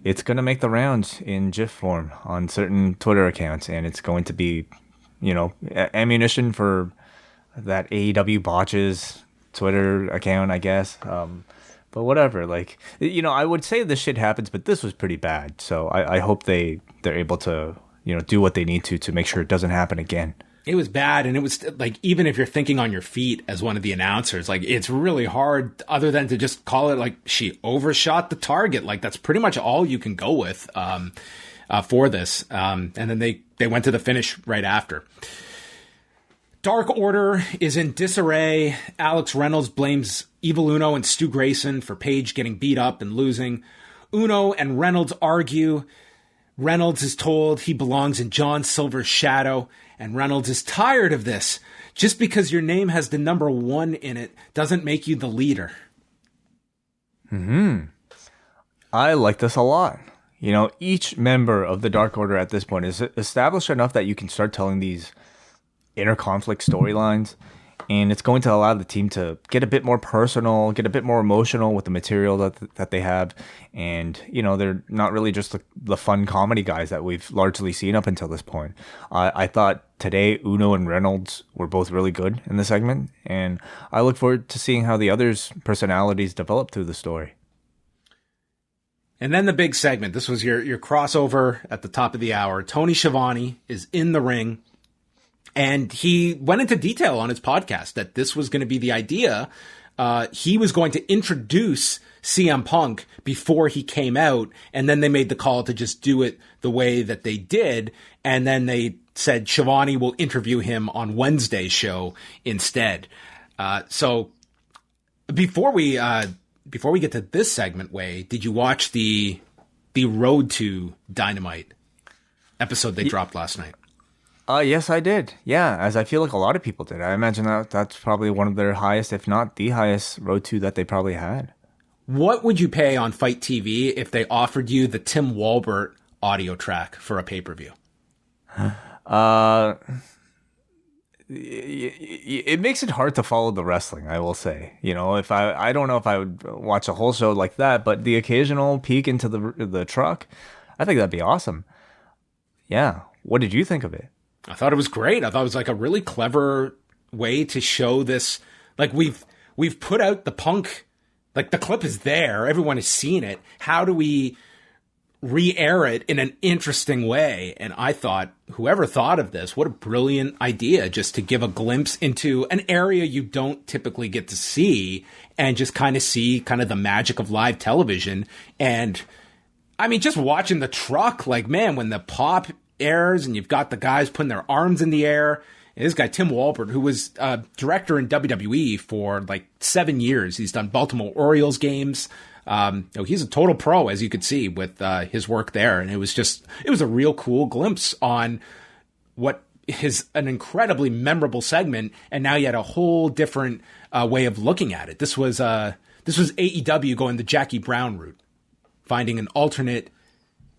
C: It's going to make the rounds in GIF form on certain Twitter accounts, and it's going to be, ammunition for that AEW botches Twitter account, I guess. But whatever, I would say this shit happens, but this was pretty bad. So I hope they're able to, do what they need to make sure it doesn't happen again.
B: It was bad, and it was like, even if you're thinking on your feet as one of the announcers, like, it's really hard other than to just call it like she overshot the target. Like, that's pretty much all you can go with for this. And then they went to the finish right after. Dark Order is in disarray. Alex Reynolds blames Evil Uno and Stu Grayson for Paige getting beat up and losing. Uno and Reynolds argue. Reynolds is told he belongs in John Silver's shadow, and Reynolds is tired of this. Just because your name has the number 1 in it doesn't make you the leader.
C: I like this a lot. Each member of the Dark Order at this point is established enough that you can start telling these inner conflict storylines, and it's going to allow the team to get a bit more personal, get a bit more emotional with the material that they have. And, they're not really just the fun comedy guys that we've largely seen up until this point. I thought today Uno and Reynolds were both really good in the segment, and I look forward to seeing how the others' personalities develop through the story.
B: And then the big segment. This was your crossover at the top of the hour. Tony Schiavone is in the ring. And he went into detail on his podcast that this was going to be the idea. He was going to introduce CM Punk before he came out, and then they made the call to just do it the way that they did. And then they said Schiavone will interview him on Wednesday's show instead. So before we get to this segment, Wai, did you watch the Road to Dynamite episode they dropped last night?
C: Yes, I did. Yeah, as I feel like a lot of people did. I imagine that's probably one of their highest, if not the highest, Road to that they probably had.
B: What would you pay on Fight TV if they offered you the Tim Walbert audio track for a pay-per-view?
C: It makes it hard to follow the wrestling, I will say. If I don't know if I would watch a whole show like that, but the occasional peek into the truck, I think that'd be awesome. Yeah. What did you think of it?
B: I thought it was great. I thought it was like a really clever way to show this. Like, we've put out the Punk, like, the clip is there. Everyone has seen it. How do we re-air it in an interesting way? And I thought, whoever thought of this, what a brilliant idea, just to give a glimpse into an area you don't typically get to see and just kind of see kind of the magic of live television. And I mean, just watching the truck, like, man, when the pop airs and you've got the guys putting their arms in the air. And this guy, Tim Walbert, who was director in WWE for like 7 years. He's done Baltimore Orioles games. He's a total pro, as you could see with his work there. And it was a real cool glimpse on what is an incredibly memorable segment. And now you had a whole different way of looking at it. This was AEW going the Jackie Brown route, finding an alternate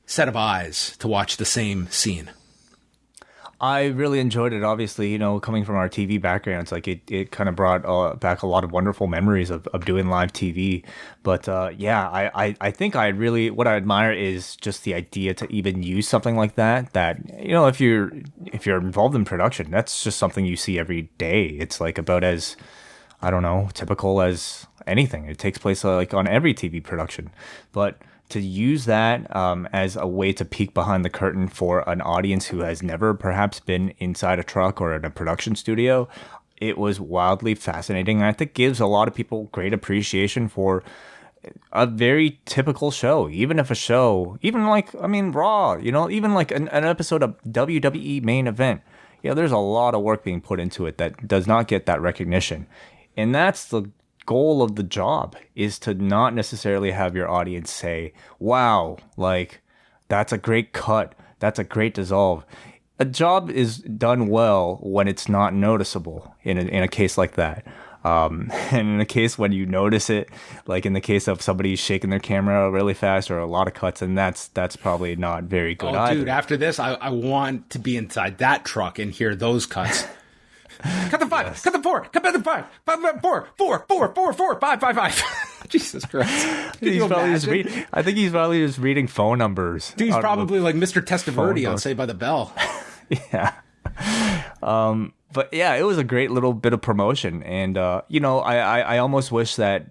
B: set of eyes to watch the same scene.
C: I really enjoyed it. Obviously, coming from our TV backgrounds, like it kind of brought back a lot of wonderful memories of doing live TV. But I think what I admire is just the idea to even use something like that. If you're involved in production, that's just something you see every day. It's like about as, I don't know, typical as anything. It takes place like on every TV production, but to use that as a way to peek behind the curtain for an audience who has never perhaps been inside a truck or in a production studio, it was wildly fascinating. I think gives a lot of people great appreciation for a very typical show. Even if a show, Raw, even like an episode of WWE Main Event, there's a lot of work being put into it that does not get that recognition. And that's the goal of the job is to not necessarily have your audience say, wow, like, that's a great cut. That's a great dissolve. A job is done well when it's not noticeable in a case like that. And in a case when you notice it, like in the case of somebody shaking their camera really fast or a lot of cuts, and that's probably not very good either.
B: Dude, after this, I want to be inside that truck and hear those cuts. Cut the 5, yes. Cut the 4, cut the 5, 5. Jesus Christ.
C: I think he's probably just reading phone numbers.
B: Dude, he's probably like Mr. Testaverde on Saved by the Bell.
C: Yeah. But yeah, it was a great little bit of promotion. And, I almost wish that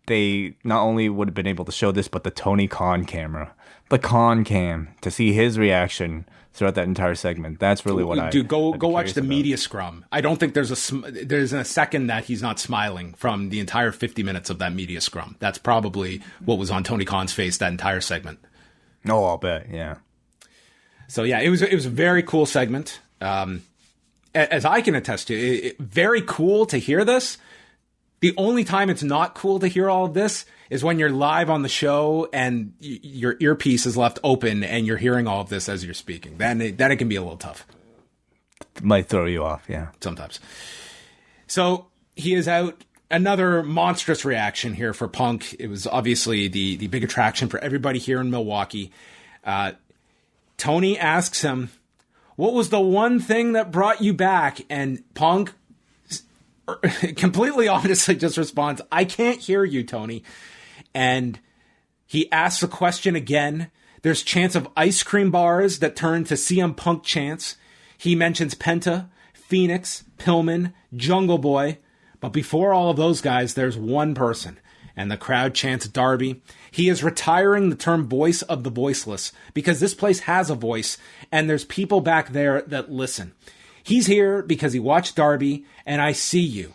C: they not only would have been able to show this, but the Tony Khan camera, the Khan cam, to see his reaction throughout that entire segment. That's really what I...
B: Dude, go watch the media scrum. I don't think there's a second that he's not smiling from the entire 50 minutes of that media scrum. That's probably what was on Tony Khan's face that entire segment.
C: Oh, I'll bet, yeah.
B: So yeah, it was a very cool segment. As I can attest to, very cool to hear this. The only time it's not cool to hear all of this is when you're live on the show and your earpiece is left open and you're hearing all of this as you're speaking. Then it can be a little tough.
C: Might throw you off, yeah.
B: Sometimes. So he is out. Another monstrous reaction here for Punk. It was obviously the big attraction for everybody here in Milwaukee. Tony asks him, what was the one thing that brought you back? And Punk completely honestly just responds, I can't hear you, Tony. And he asks the question again. There's chants of ice cream bars that turn to CM Punk chants. He mentions Kenta, Phoenix, Pillman, Jungle Boy. But before all of those guys, there's one person. And the crowd chants Darby. He is retiring the term voice of the voiceless because this place has a voice and there's people back there that listen. He's here because he watched Darby, and I see you.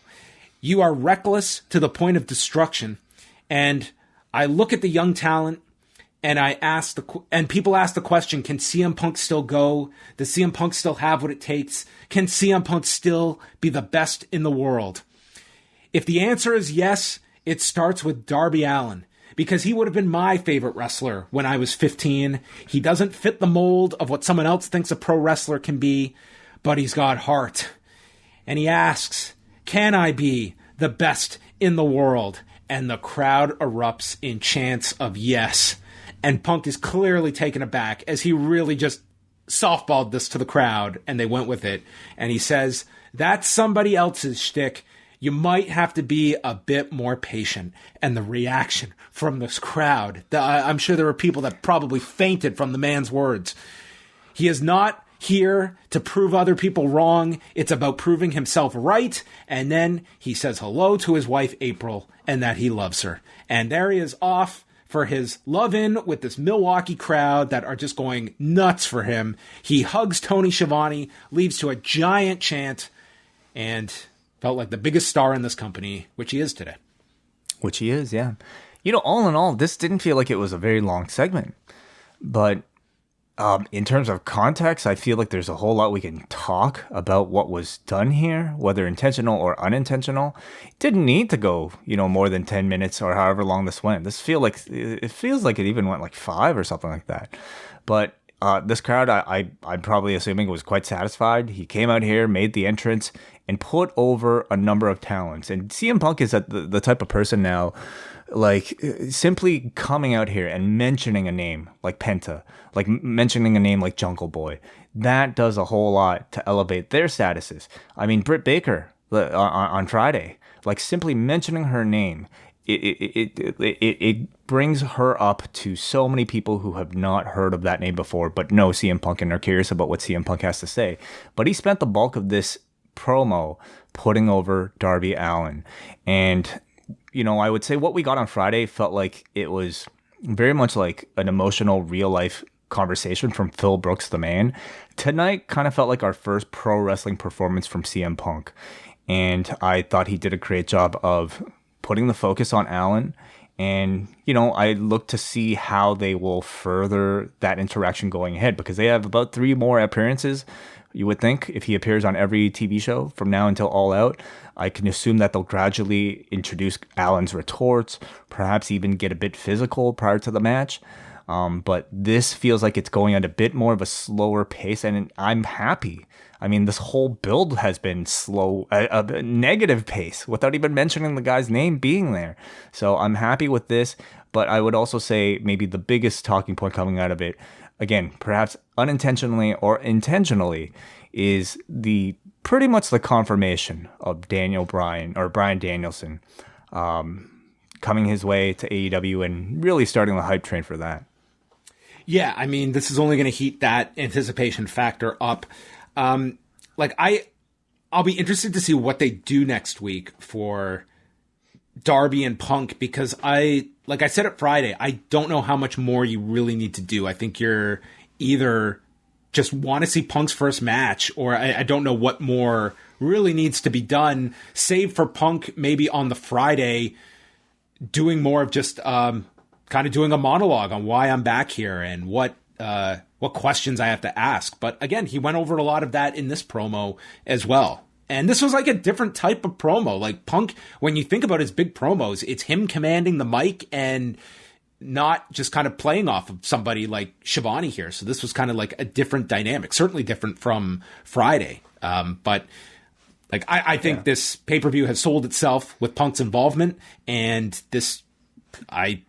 B: You are reckless to the point of destruction. And I look at the young talent, and people ask the question, can CM Punk still go? Does CM Punk still have what it takes? Can CM Punk still be the best in the world? If the answer is yes, it starts with Darby Allin, because he would have been my favorite wrestler when I was 15. He doesn't fit the mold of what someone else thinks a pro wrestler can be, but he's got heart. And he asks, can I be the best in the world? And the crowd erupts in chants of yes. And Punk is clearly taken aback as he really just softballed this to the crowd, and they went with it. And he says, that's somebody else's shtick. You might have to be a bit more patient. And the reaction from this crowd, I'm sure there were people that probably fainted from the man's words. He is not here to prove other people wrong. It's about proving himself right. And then he says hello to his wife, April, and that he loves her. And there he is off for his love-in with this Milwaukee crowd that are just going nuts for him. He hugs Tony Schiavone, leads to a giant chant, and felt like the biggest star in this company, which he is today.
C: Which he is, yeah. All in all, this didn't feel like it was a very long segment. But in terms of context, I feel like there's a whole lot we can talk about what was done here, whether intentional or unintentional. It didn't need to go, more than 10 minutes or however long this went. It feels like it even went like 5 or something like that. But this crowd, I'm probably assuming, was quite satisfied. He came out here, made the entrance, and put over a number of talents. And CM Punk is the type of person now, like, simply coming out here and mentioning a name like Kenta, like mentioning a name like Jungle Boy, that does a whole lot to elevate their statuses. I mean, Britt Baker on Friday, like, simply mentioning her name, it brings her up to so many people who have not heard of that name before, but know CM Punk and are curious about what CM Punk has to say. But he spent the bulk of this promo putting over Darby Allin. And I would say what we got on Friday felt like it was very much like an emotional, real-life conversation from Phil Brooks, the man. Tonight kind of felt like our first pro wrestling performance from CM Punk. And I thought he did a great job of putting the focus on Allin. And, I look to see how they will further that interaction going ahead, because they have about 3 more appearances you would think, if he appears on every TV show from now until All Out. I can assume that they'll gradually introduce Allen's retorts, perhaps even get a bit physical prior to the match. But this feels like it's going at a bit more of a slower pace, and I'm happy. I mean, this whole build has been slow, a negative pace, without even mentioning the guy's name being there. So I'm happy with this, but I would also say maybe the biggest talking point coming out of it, again, perhaps unintentionally or intentionally, is pretty much the confirmation of Bryan Danielson coming his way to AEW and really starting the hype train for that.
B: Yeah, I mean, this is only going to heat that anticipation factor up. I'll be interested to see what they do next week for Darby and Punk, because like I said it Friday, I don't know how much more you really need to do. I think you're either just want to see Punk's first match, or I don't know what more really needs to be done, save for Punk maybe on the Friday doing more of just kind of doing a monologue on why I'm back here and what questions I have to ask. But again, he went over a lot of that in this promo as well. And this was like a different type of promo. Like Punk, when you think about his big promos, it's him commanding the mic and not just kind of playing off of somebody like Schiavone here. So this was kind of like a different dynamic, certainly different from Friday. But like, I think this pay-per-view has sold itself with Punk's involvement, and this, I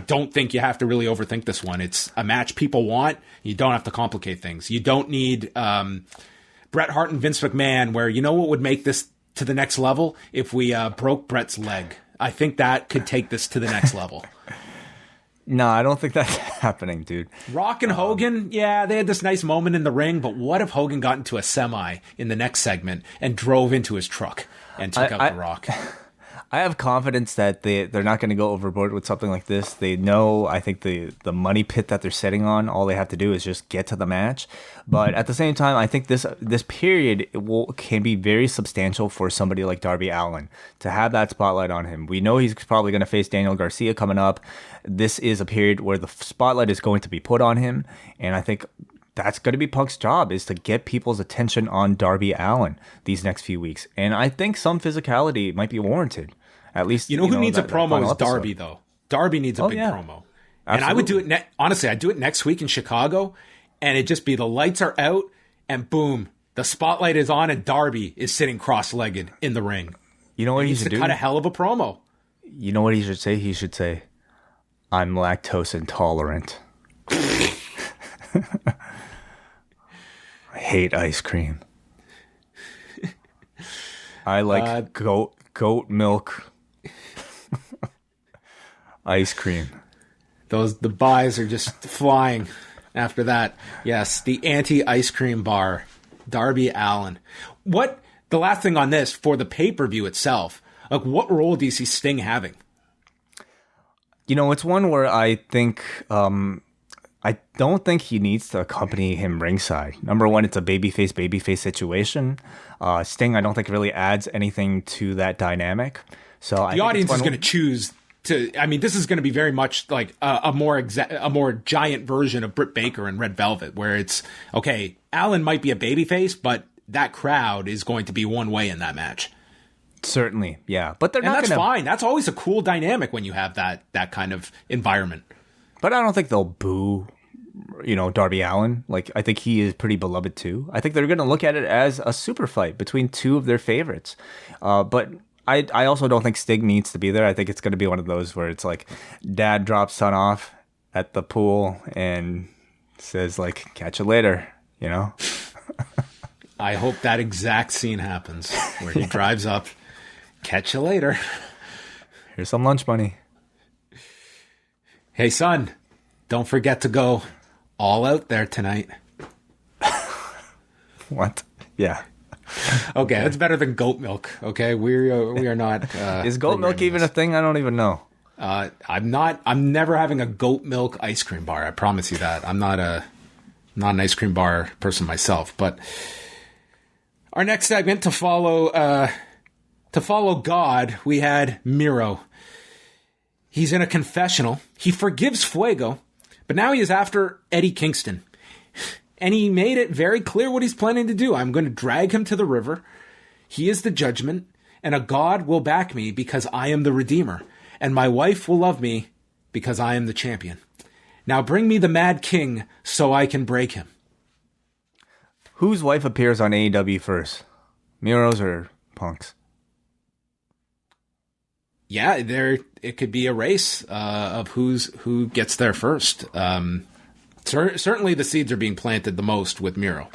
B: don't think you have to really overthink this one. It's a match people want. You don't have to complicate things. You don't need Bret Hart and Vince McMahon, where, you know what would make this to the next level? If we broke Bret's leg. I think that could take this to the next level.
C: No, I don't think that's happening, dude.
B: Rock and Hogan, yeah, they had this nice moment in the ring, but what if Hogan got into a semi in the next segment and drove into his truck and took out The Rock?
C: I have confidence that they're not going to go overboard with something like this. They know, I think, the money pit that they're sitting on, all they have to do is just get to the match. But at the same time, I think this period can be very substantial for somebody like Darby Allin to have that spotlight on him. We know he's probably going to face Daniel Garcia coming up. This is a period where the spotlight is going to be put on him, and I think that's going to be Punk's job, is to get people's attention on Darby Allin these next few weeks. And I think some physicality might be warranted. At least,
B: who needs a promo is Darby, though. Darby needs a big promo. Absolutely. And I would do it, honestly, I'd do it next week in Chicago, and it'd just be the lights are out, and boom, the spotlight is on, and Darby is sitting cross-legged in the ring.
C: You know what he should do?
B: Cut a hell of a promo.
C: You know what he should say? He should say, "I'm lactose intolerant. I hate ice cream. I like goat milk ice cream."
B: The buys are just flying after that. Yes, the anti-ice cream bar, Darby Allin. The last thing on this, for the pay-per-view itself, like, what role do you see Sting having?
C: It's one where I think I don't think he needs to accompany him ringside. Number one, it's a babyface situation. Sting, I don't think, really adds anything to that dynamic. So
B: the audience is going to choose to. I mean, this is going to be very much like a more giant version of Britt Baker and Red Velvet, where it's okay. Allin might be a babyface, but that crowd is going to be one way in that match.
C: Certainly, yeah, but
B: that's fine. That's always a cool dynamic when you have that kind of environment.
C: But I don't think they'll boo, Darby Allin. Like, I think he is pretty beloved too. I think they're going to look at it as a super fight between two of their favorites. But I also don't think Sting needs to be there. I think it's going to be one of those where it's like dad drops son off at the pool and says, like, catch you later,
B: I hope that exact scene happens where he drives up, catch you later.
C: Here's some lunch money.
B: Hey, son, don't forget to go all out there tonight.
C: What? Yeah.
B: Okay, that's better than goat milk. Okay, we are not.
C: Is goat milk even a thing? I don't even know.
B: I'm not. I'm never having a goat milk ice cream bar. I promise you that. I'm not an ice cream bar person myself. But our next segment to follow God, we had Miro. He's in a confessional. He forgives Fuego, but now he is after Eddie Kingston. And he made it very clear what he's planning to do. I'm going to drag him to the river. He is the judgment, and a god will back me because I am the redeemer, and my wife will love me because I am the champion. Now bring me the Mad King so I can break him.
C: Whose wife appears on AEW first? Miro's or Punk's?
B: Yeah, it could be a race of who gets there first. Certainly the seeds are being planted the most with Miro.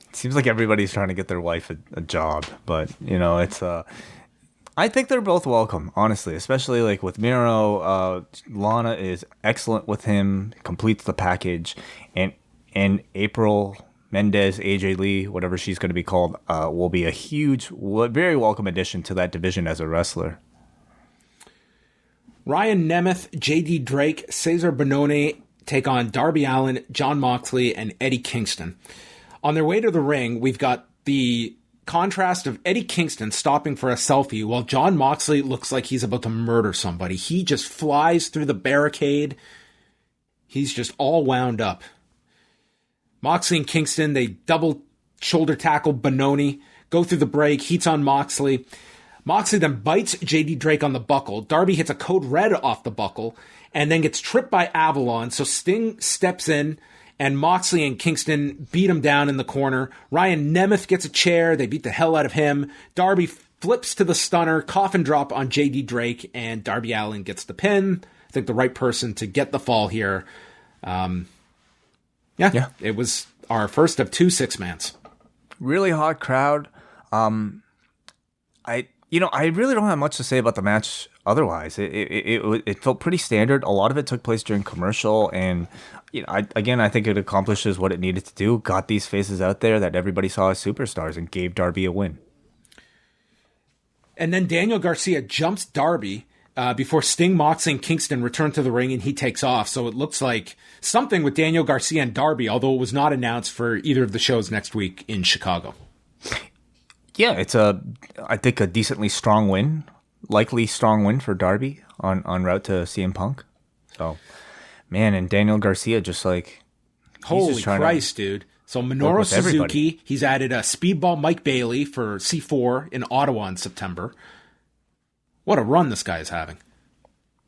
C: It seems like everybody's trying to get their wife a job, but it's I think they're both welcome, honestly, especially like with Miro. Lana is excellent with him, completes the package, and April Mendez, AJ Lee, whatever she's going to be called, will be a huge, very welcome addition to that division as a wrestler.
B: Ryan Nemeth, JD Drake, Cesar Bononi take on Darby Allin, Jon Moxley, and Eddie Kingston. On their way to the ring, we've got the contrast of Eddie Kingston stopping for a selfie while Jon Moxley looks like he's about to murder somebody. He just flies through the barricade. He's just all wound up. Moxley and Kingston, they double shoulder tackle Bononi, go through the break, heats on Moxley. Moxley then bites JD Drake on the buckle. Darby hits a code red off the buckle and then gets tripped by Avalon. So Sting steps in and Moxley and Kingston beat him down in the corner. Ryan Nemeth gets a chair. They beat the hell out of him. Darby flips to the stunner, coffin drop on JD Drake, and Darby Allin gets the pin. I think the right person to get the fall here. Yeah, it was our first of 2 6-mans.
C: Really hot crowd. I really don't have much to say about the match otherwise. It felt pretty standard. A lot of it took place during commercial, and I think it accomplishes what it needed to do. Got these faces out there that everybody saw as superstars and gave Darby a win.
B: And then Daniel Garcia jumps Darby before Sting, Moxley, and Kingston return to the ring, and he takes off. So it looks like something with Daniel Garcia and Darby, although it was not announced for either of the shows next week in Chicago.
C: Yeah, it's I think a decently strong win, likely strong win for Darby on route to CM Punk. So, man, and Daniel Garcia just like
B: holy Christ, dude! So Minoru Suzuki, he's added a Speedball Mike Bailey for C4 in Ottawa in September. What a run this guy is having!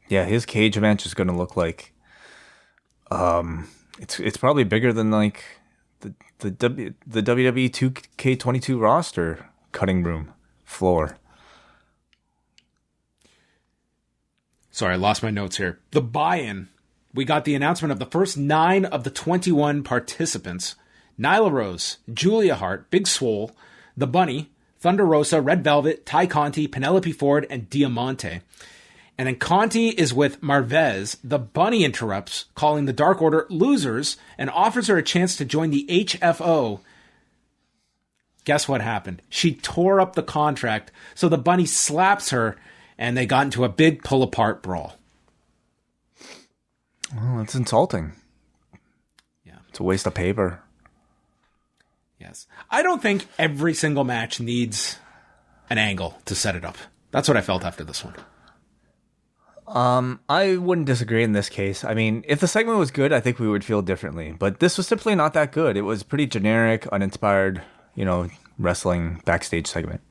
C: Yeah, his cage match is going to look like, it's probably bigger than like the WWE 2K22 roster cutting room floor.
B: Sorry, I lost my notes here. The buy-in. We got the announcement of the first 9 of the 21 participants. Nyla Rose, Julia Hart, Big Swole, The Bunny, Thunder Rosa, Red Velvet, Ty Conti, Penelope Ford, and Diamante. And then Conti is with Marvez. The Bunny interrupts, calling the Dark Order losers, and offers her a chance to join the HFO. Guess what happened? She tore up the contract, so the Bunny slaps her, and they got into a big pull-apart brawl.
C: Well, it's insulting.
B: Yeah.
C: It's a waste of paper.
B: Yes. I don't think every single match needs an angle to set it up. That's what I felt after this one.
C: I wouldn't disagree in this case. I mean, if the segment was good, I think we would feel differently. But this was simply not that good. It was pretty generic, uninspired, wrestling backstage segment.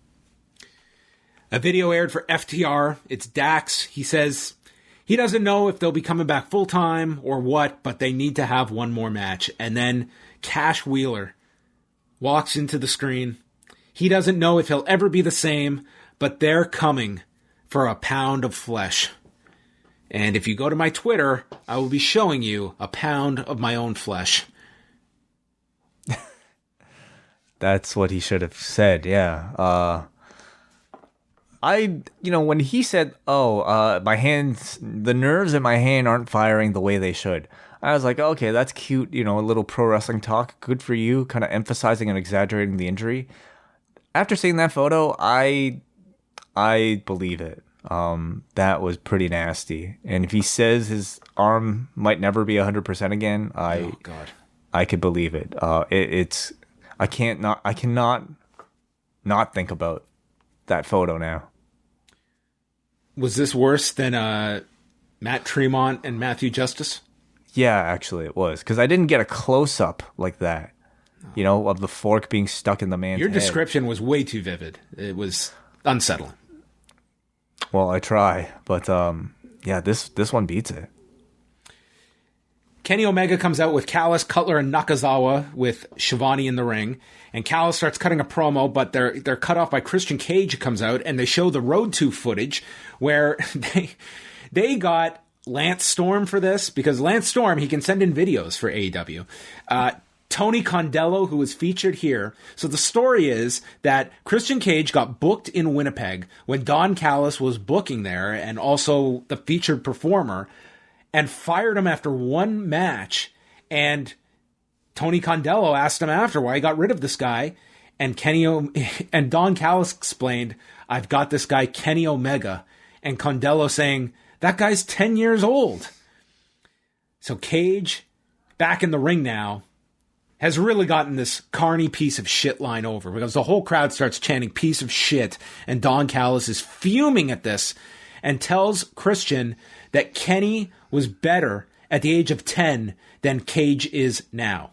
B: A video aired for FTR. It's Dax. He says he doesn't know if they'll be coming back full-time or what, but they need to have one more match. And then Cash Wheeler walks into the screen. He doesn't know if he'll ever be the same, but they're coming for a pound of flesh. And if you go to my Twitter, I will be showing you a pound of my own flesh.
C: That's what he should have said, yeah. When he said, my hands, the nerves in my hand aren't firing the way they should, I was like, okay, that's cute, a little pro wrestling talk. Good for you, kind of emphasizing and exaggerating the injury. After seeing that photo, I believe it. That was pretty nasty. And if he says his arm might never be 100% again, I could believe it. I cannot not think about that photo now.
B: Was this worse than Matt Tremont and Matthew Justice?
C: Yeah, actually it was. Because I didn't get a close-up like that, of the fork being stuck in the man's
B: Your
C: head.
B: description was way too vivid. It was unsettling.
C: Well, I try. But, this one beats it.
B: Kenny Omega comes out with Callis, Cutler, and Nakazawa with Schiavone in the ring. And Callis starts cutting a promo, but they're cut off by Christian Cage, who comes out, and they show the Road to footage where they got Lance Storm for this, because Lance Storm, he can send in videos for AEW. Tony Condello, who was featured here. So the story is that Christian Cage got booked in Winnipeg when Don Callis was booking there, and also the featured performer, and fired him after one match. And Tony Condello asked him after why he got rid of this guy. And and Don Callis explained, I've got this guy, Kenny Omega. And Condello saying, that guy's 10 years old. So Cage, back in the ring now, has really gotten this carny piece of shit line over, because the whole crowd starts chanting piece of shit. And Don Callis is fuming at this and tells Christian that Kenny was better at the age of 10 than Cage is now.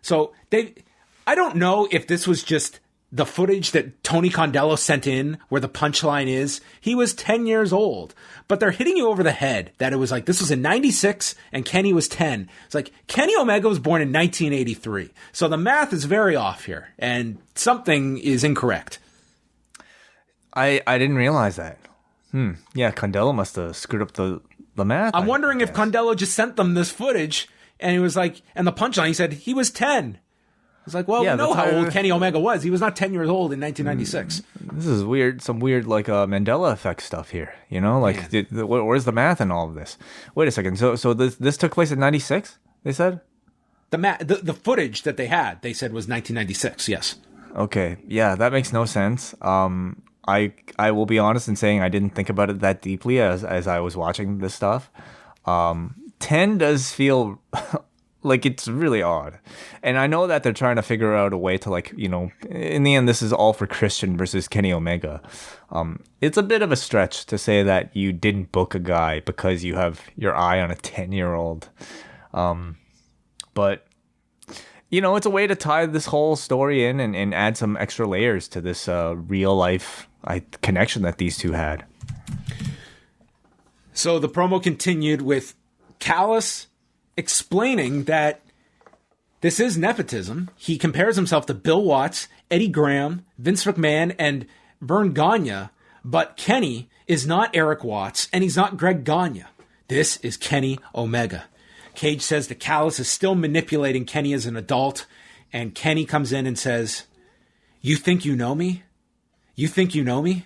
B: So I don't know if this was just the footage that Tony Condello sent in where the punchline is, he was 10 years old, but they're hitting you over the head that it was like, this was in 96 and Kenny was 10. It's like, Kenny Omega was born in 1983. So the math is very off here and something is incorrect.
C: I didn't realize that. Yeah, Condello must have screwed up the math.
B: I'm wondering if Condello just sent them this footage and he was like, and the punchline, he said he was 10. It's like, well, we know how old Kenny Omega was. He was not 10 years old in 1996.
C: This is weird. Some weird, Mandela effect stuff here. Where's the math in all of this? Wait a second. So this took place in 96, they said?
B: The footage that they had, they said was 1996, yes.
C: Okay. Yeah, that makes no sense. I will be honest in saying I didn't think about it that deeply as I was watching this stuff. 10 does feel like it's really odd. And I know that they're trying to figure out a way to in the end, this is all for Christian versus Kenny Omega. It's a bit of a stretch to say that you didn't book a guy because you have your eye on a 10-year-old. But, it's a way to tie this whole story in and add some extra layers to this real life connection that these two had.
B: So the promo continued with Callis explaining that this is nepotism. He compares himself to Bill Watts, Eddie Graham, Vince McMahon, and Vern Gagne, but Kenny is not Eric Watts, and he's not Greg Gagne. This is Kenny Omega. Cage says that Callis is still manipulating Kenny as an adult, and Kenny comes in and says, "You think you know me? You think you know me?"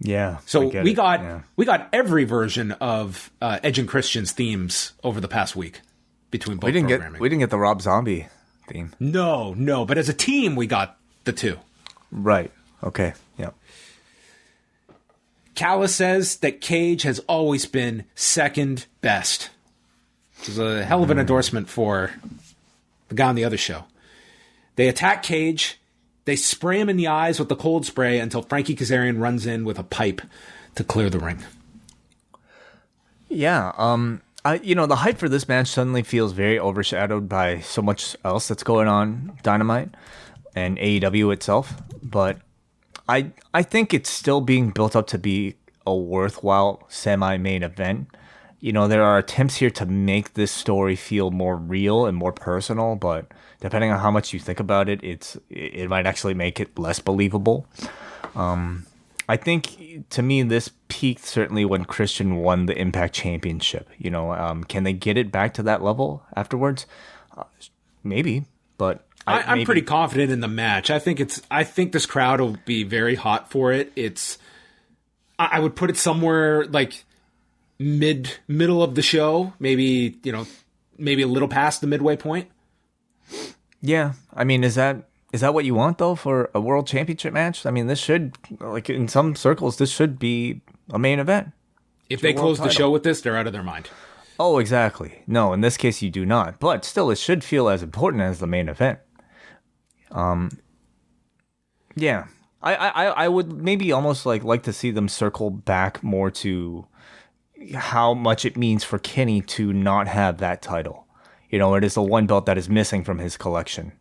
C: Yeah.
B: So we got every version of Edge and Christian's themes over the past week between both programming.
C: We didn't get the Rob Zombie theme.
B: No, but as a team we got the two.
C: Right. Okay. Yeah.
B: Callis says that Cage has always been second best. Which is a hell of an endorsement for the guy on the other show. They attack Cage. They spray him in the eyes with the cold spray until Frankie Kazarian runs in with a pipe to clear the ring.
C: Yeah, the hype for this match suddenly feels very overshadowed by so much else that's going on Dynamite and AEW itself. But I think it's still being built up to be a worthwhile semi-main event. There are attempts here to make this story feel more real and more personal, but depending on how much you think about it, it might actually make it less believable. I think, to me, this peaked certainly when Christian won the Impact Championship. Can they get it back to that level afterwards? Maybe, but
B: I'm pretty confident in the match. I think this crowd will be very hot for it. I would put it somewhere like middle of the show, maybe a little past the midway point.
C: Yeah, I mean, is that what you want though for a world championship match? I mean, this should, in some circles, this should be a main event.
B: If they close the show with this, they're out of their mind.
C: Oh, exactly. No, in this case, you do not. But still, it should feel as important as the main event. Yeah, I would maybe almost like to see them circle back more to how much it means for Kenny to not have that title. You know, it is the one belt that is missing from his collection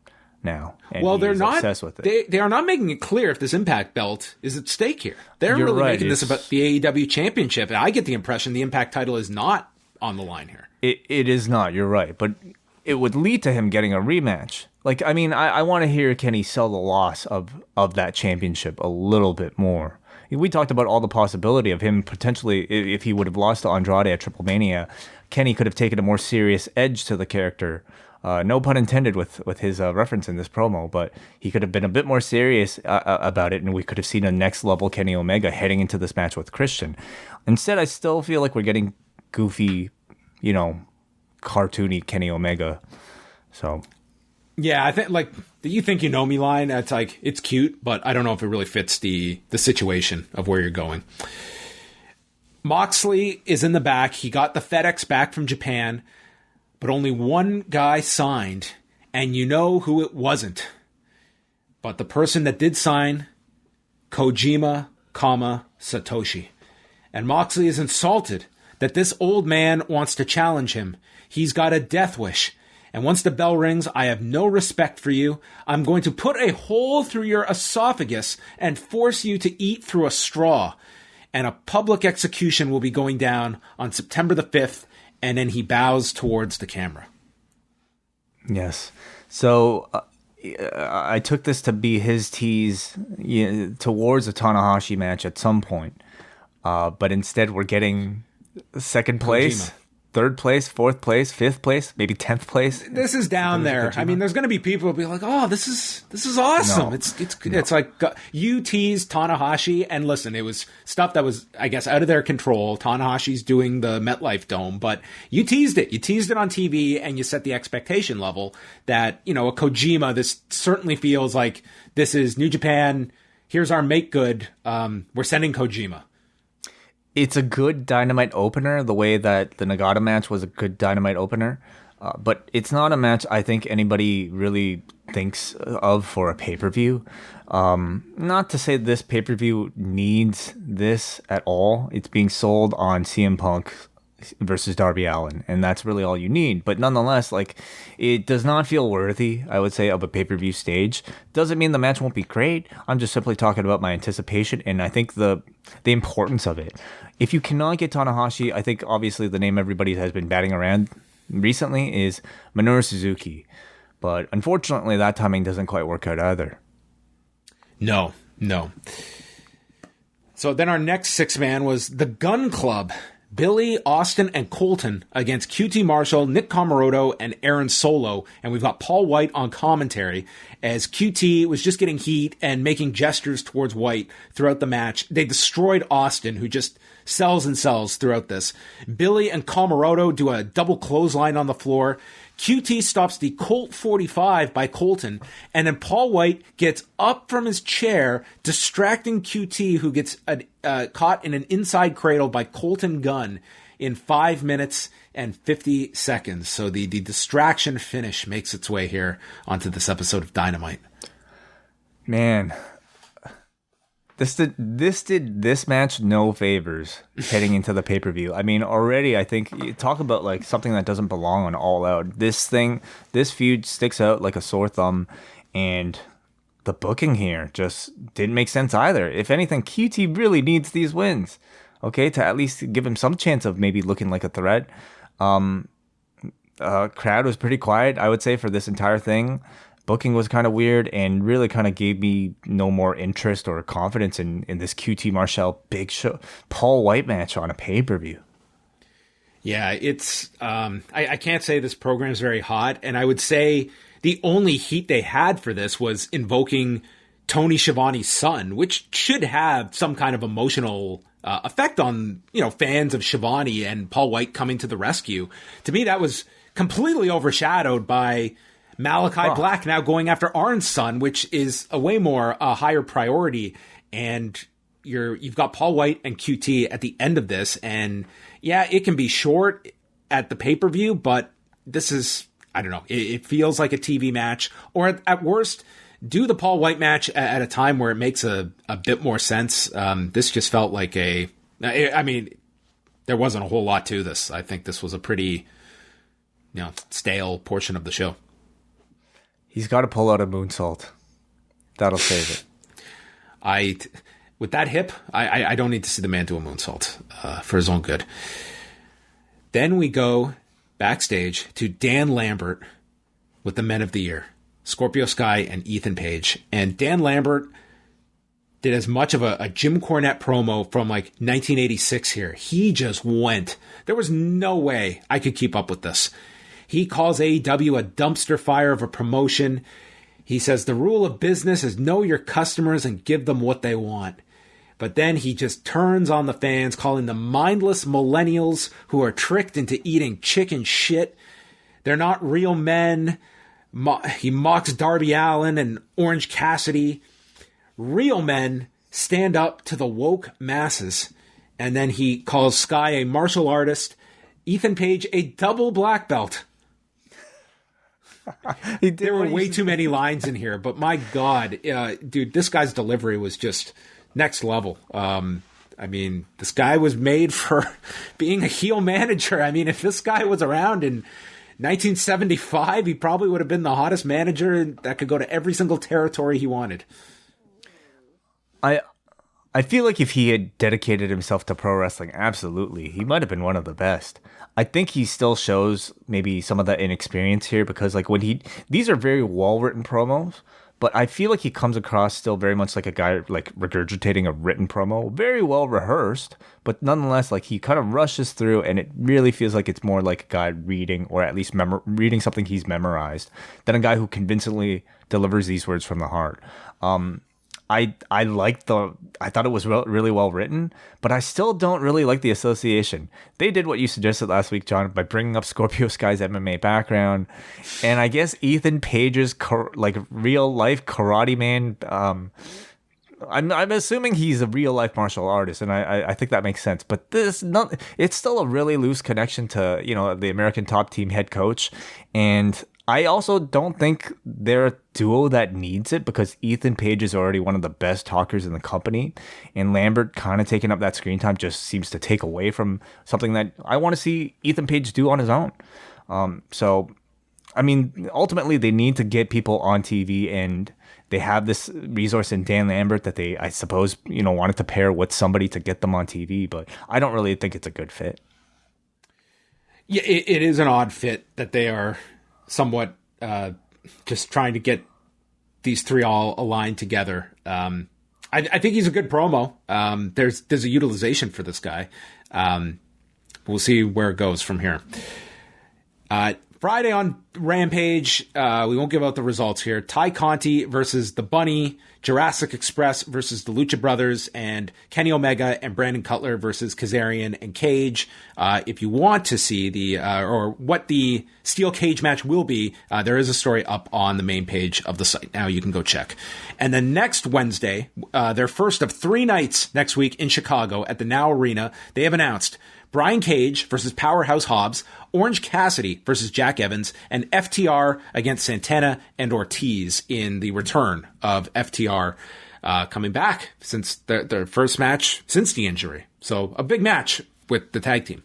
C: now. And
B: well, they're not
C: obsessed with it.
B: They are not making it clear if this Impact belt is at stake here. They're
C: You're
B: really
C: right,
B: making this about the AEW Championship. And I get the impression the Impact title is not on the line here.
C: It is not. You're right, but it would lead to him getting a rematch. Like, I mean, I want to hear Kenny sell the loss of that championship a little bit more. We talked about all the possibility of him potentially, if he would have lost to Andrade at Triple Mania, Kenny could have taken a more serious edge to the character. No pun intended with his reference in this promo, but he could have been a bit more serious about it, and we could have seen a next level Kenny Omega heading into this match with Christian. Instead, I still feel like we're getting goofy, you know, cartoony Kenny Omega. So
B: yeah, I think like the "you think you know me" line, that's like, it's cute, but I don't know if it really fits the situation of where you're going. Moxley is in the back. He got the FedEx back from Japan, but only one guy signed, and you know who it wasn't. But the person that did sign, Kojima, Satoshi. And Moxley is insulted that this old man wants to challenge him. He's got a death wish. And once the bell rings, I have no respect for you. I'm going to put a hole through your esophagus and force you to eat through a straw. And a public execution will be going down on September the 5th. And then he bows towards the camera.
C: Yes. So I took this to be his tease towards a Tanahashi match at some point. But instead we're getting second place, Kojima. Third place, fourth place, fifth place, maybe 10th place.
B: This is down there. I mean, there's going to be people who'll be like, "Oh, this is awesome." No. It's like you teased Tanahashi, and listen, it was stuff that was, I guess, out of their control. Tanahashi's doing the MetLife Dome, but you teased it. You teased it on TV, and you set the expectation level that, you know, a Kojima. This certainly feels like this is New Japan. Here's our make good. We're sending Kojima.
C: It's a good Dynamite opener, the way that the Nagata match was a good Dynamite opener. But it's not a match I think anybody really thinks of for a pay-per-view. Not to say this pay-per-view needs this at all. It's being sold on CM Punk versus Darby Allin, and that's really all you need. But nonetheless, like, it does not feel worthy, I would say, of a pay-per-view stage. Doesn't mean the match won't be great. I'm just simply talking about my anticipation, and I think the importance of it. If you cannot get Tanahashi, I think obviously the name everybody has been batting around recently is Minoru Suzuki. But unfortunately, that timing doesn't quite work out either.
B: No. So then our next six-man was the Gun Club. Billy, Austin, and Colton against QT Marshall, Nick Comoroto, and Aaron Solo. And we've got Paul White on commentary as QT was just getting heat and making gestures towards White throughout the match. They destroyed Austin, who just sells and sells throughout this. Billy and Comoroto do a double clothesline on the floor. QT stops the Colt 45 by Colton, and then Paul White gets up from his chair, distracting QT, who gets caught in an inside cradle by Colton Gunn in 5 minutes and 50 seconds. So the distraction finish makes its way here onto this episode of Dynamite.
C: Man, this did this match no favors heading into the pay-per-view. I mean, already I think you talk about like something that doesn't belong on All Out. This feud sticks out like a sore thumb, and the booking here just didn't make sense either. If anything, QT really needs these wins, okay, to at least give him some chance of maybe looking like a threat. Crowd was pretty quiet, I would say, for this entire thing. Booking was kind of weird and really kind of gave me no more interest or confidence in this QT Marshall Big Show Paul White match on a pay-per-view.
B: Yeah, it's I can't say this program is very hot, and I would say the only heat they had for this was invoking Tony Schiavone's son, which should have some kind of emotional effect on, you know, fans of Schiavone and Paul White coming to the rescue. To me, that was completely overshadowed by Malakai Black now going after Arn's son, which is a way more higher priority. And you've got Paul White and QT at the end of this. And yeah, it can be short at the pay-per-view, but this is, I don't know, it feels like a TV match. Or at worst, do the Paul White match at a time where it makes a bit more sense. This just felt like there wasn't a whole lot to this. I think this was a pretty, stale portion of the show.
C: He's got to pull out a moonsault. That'll save it.
B: With that hip, I don't need to see the man do a moonsault for his own good. Then we go backstage to Dan Lambert with the Men of the Year, Scorpio Sky and Ethan Page. And Dan Lambert did as much of a Jim Cornette promo from like 1986 here. He just went. There was no way I could keep up with this. He calls AEW a dumpster fire of a promotion. He says the rule of business is know your customers and give them what they want. But then he just turns on the fans, calling them mindless millennials who are tricked into eating chicken shit. They're not real men. He mocks Darby Allin and Orange Cassidy. Real men stand up to the woke masses. And then he calls Sky a martial artist, Ethan Page a double black belt. There were way too many lines in here, but my God, dude, this guy's delivery was just next level. I mean, this guy was made for being a heel manager. I mean, if this guy was around in 1975, he probably would have been the hottest manager that could go to every single territory he wanted.
C: I feel like if he had dedicated himself to pro wrestling, absolutely, he might have been one of the best. I think he still shows maybe some of that inexperience here because like these are very well-written promos, but I feel like he comes across still very much like a guy like regurgitating a written promo, very well rehearsed, but nonetheless, like he kind of rushes through and it really feels like it's more like a guy reading or at least reading something he's memorized than a guy who convincingly delivers these words from the heart. I thought it was really well written, but I still don't really like the association. They did what you suggested last week, John, by bringing up Scorpio Sky's MMA background, and I guess Ethan Page's real life karate man. I'm assuming he's a real life martial artist, and I think that makes sense. But it's still a really loose connection to the American Top Team head coach, and I also don't think they're a duo that needs it because Ethan Page is already one of the best talkers in the company, and Lambert kind of taking up that screen time just seems to take away from something that I want to see Ethan Page do on his own. So, I mean, ultimately they need to get people on TV, and they have this resource in Dan Lambert that they, I suppose, wanted to pair with somebody to get them on TV, but I don't really think it's a good fit.
B: Yeah, it is an odd fit that they are somewhat just trying to get these three all aligned together. I think he's a good promo. There's a utilization for this guy. We'll see where it goes from here. Friday on Rampage, we won't give out the results here. Ty Conti versus The Bunny, Jurassic Express versus the Lucha Brothers, and Kenny Omega and Brandon Cutler versus Kazarian and Cage. If you want to see or what the steel cage match will be, there is a story up on the main page of the site. Now you can go check. And then next Wednesday, their first of 3 nights next week in Chicago at the Now Arena, they have announced Brian Cage versus Powerhouse Hobbs, Orange Cassidy versus Jack Evans, and FTR against Santana and Ortiz in the return of FTR coming back since their first match since the injury. So a big match with the tag team.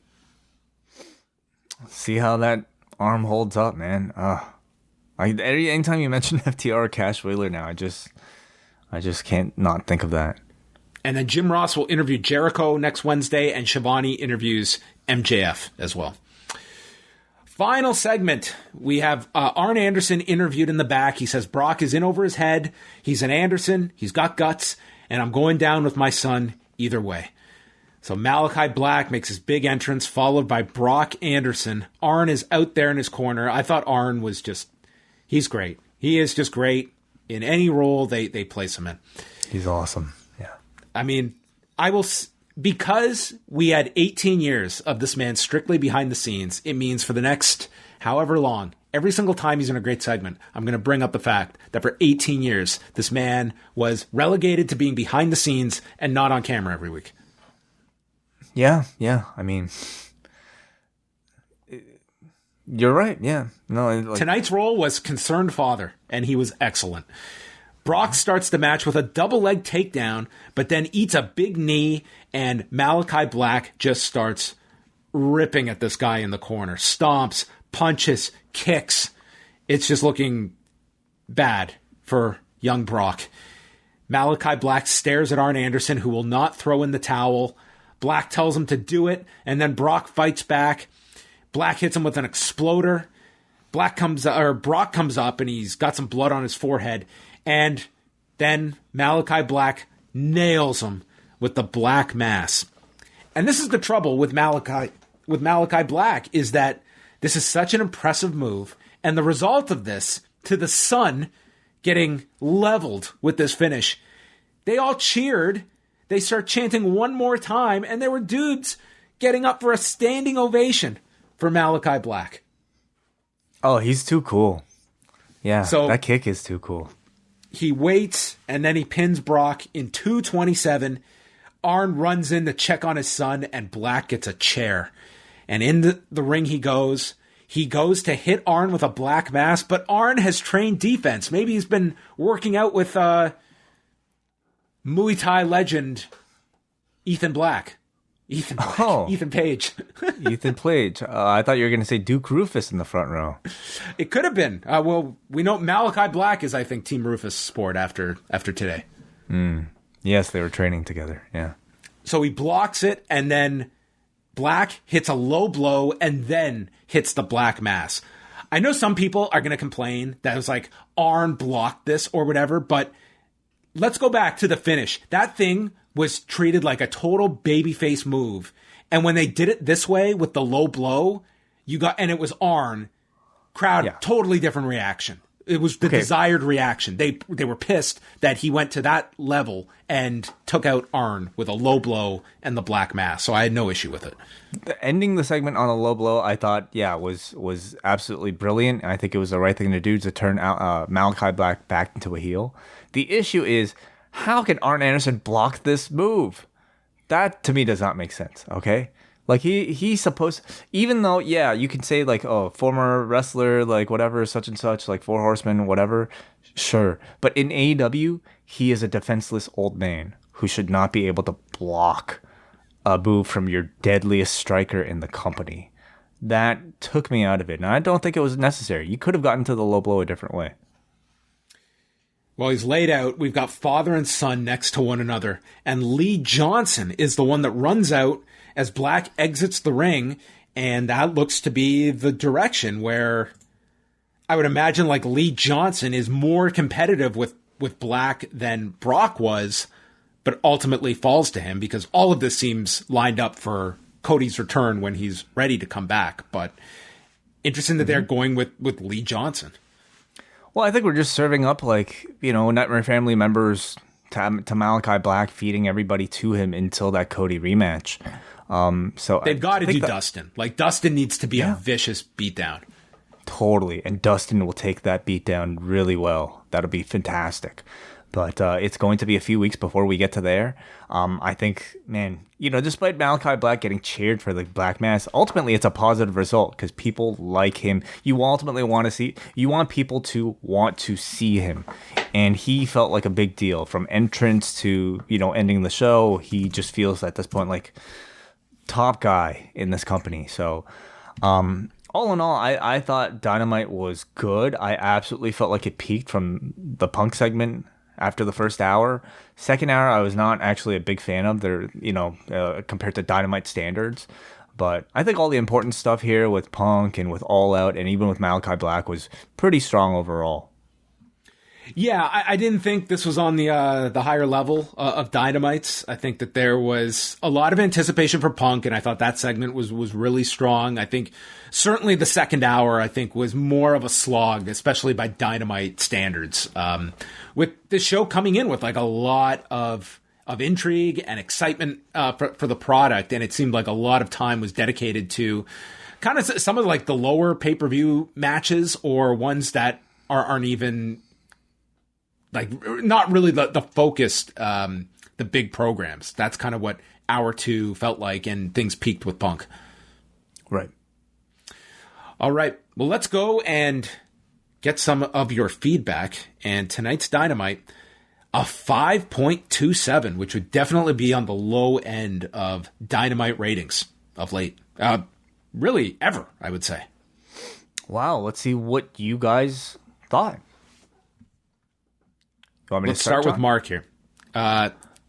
C: See how that arm holds up, man. Anytime you mention FTR or Cash Wheeler now, I just can't not think of that.
B: And then Jim Ross will interview Jericho next Wednesday, and Schiavone interviews MJF as well. Final segment, we have Arn Anderson interviewed in the back. He says Brock is in over his head. He's an Anderson. He's got guts, and I'm going down with my son either way. So Malakai Black makes his big entrance, followed by Brock Anderson. Arn is out there in his corner. I thought Arn was he's great. He is just great in any role they place him in.
C: He's awesome.
B: I mean, because we had 18 years of this man strictly behind the scenes, it means for the next however long, every single time he's in a great segment, I'm going to bring up the fact that for 18 years, this man was relegated to being behind the scenes and not on camera every week.
C: Yeah. I mean, you're right. Yeah. No.
B: Tonight's role was concerned father, and he was excellent. Brock starts the match with a double leg takedown, but then eats a big knee, and Malakai Black just starts ripping at this guy in the corner. Stomps, punches, kicks. It's just looking bad for young Brock. Malakai Black stares at Arn Anderson, who will not throw in the towel. Black tells him to do it, and then Brock fights back. Black hits him with an exploder. Brock comes up, and he's got some blood on his forehead. And then Malakai Black nails him with the Black Mass. And this is the trouble with Malakai Black, is that this is such an impressive move. And the result of this, to the Sun getting leveled with this finish, they all cheered. They start chanting one more time, and there were dudes getting up for a standing ovation for Malakai Black.
C: Oh, he's too cool. Yeah,
B: so
C: that kick is too cool.
B: He waits, and then he pins Brock in 2:27. Arn runs in to check on his son, and Black gets a chair. And in the ring he goes. He goes to hit Arn with a Black Mass, but Arn has trained defense. Maybe he's been working out with Muay Thai legend Ethan Page.
C: Ethan Page. I thought you were going to say Duke Rufus in the front row.
B: It could have been. Well, we know Malakai Black is, I think, Team Rufus sport after today.
C: Yes, they were training together. Yeah.
B: So he blocks it, and then Black hits a low blow and then hits the Black Mass. I know some people are going to complain that it was like Arn blocked this or whatever, but let's go back to the finish. That thing was treated like a total babyface move. And when they did it this way with the low blow, and it was Arn, crowd, totally different reaction. It was the desired reaction. They were pissed that he went to that level and took out Arn with a low blow and the Black Mass. So I had no issue with it.
C: Ending the segment on a low blow, I thought, was absolutely brilliant. I think it was the right thing to do to turn Malakai Black back into a heel. The issue is, how can Arn Anderson block this move? That, to me, does not make sense, okay? Like, he's supposed... Even though, you can say, like, oh, former wrestler, like, whatever, such and such, like, Four Horsemen, whatever. Sure. But in AEW, he is a defenseless old man who should not be able to block a move from your deadliest striker in the company. That took me out of it. And I don't think it was necessary. You could have gotten to the low blow a different way.
B: Well, he's laid out. We've got father and son next to one another. And Lee Johnson is the one that runs out as Black exits the ring. And that looks to be the direction where I would imagine like Lee Johnson is more competitive with Black than Brock was, but ultimately falls to him because all of this seems lined up for Cody's return when he's ready to come back. But interesting that they're going with Lee Johnson.
C: Well, I think we're just serving up, like, Nightmare Family members to Malakai Black, feeding everybody to him until that Cody rematch. So
B: they've got to do Dustin. Like, Dustin needs to be a vicious beatdown.
C: Totally. And Dustin will take that beatdown really well. That'll be fantastic. But it's going to be a few weeks before we get to there. I think, man, despite Malakai Black getting cheered for the Black Mass, ultimately it's a positive result because people like him. You want people to want to see him. And he felt like a big deal from entrance to, ending the show. He just feels at this point like top guy in this company. So, all in all, I thought Dynamite was good. I absolutely felt like it peaked from the Punk segment after the first hour. Second hour, I was not actually a big fan of their, compared to Dynamite standards. But I think all the important stuff here with Punk and with All Out and even with Malakai Black was pretty strong overall.
B: Yeah, I didn't think this was on the higher level of Dynamites. I think that there was a lot of anticipation for Punk, and I thought that segment was really strong. I think certainly the second hour, I think, was more of a slog, especially by Dynamite standards. With this show coming in with like a lot of intrigue and excitement for the product, and it seemed like a lot of time was dedicated to kind of some of like the lower pay-per-view matches or ones that aren't even... like not really the focused, the big programs. That's kind of what hour two felt like, and things peaked with Punk.
C: Right.
B: All right. Well, let's go and get some of your feedback. And tonight's Dynamite, a 5.27, which would definitely be on the low end of Dynamite ratings of late. really ever, I would say.
C: Wow, let's see what you guys thought.
B: Let's start with Mark here.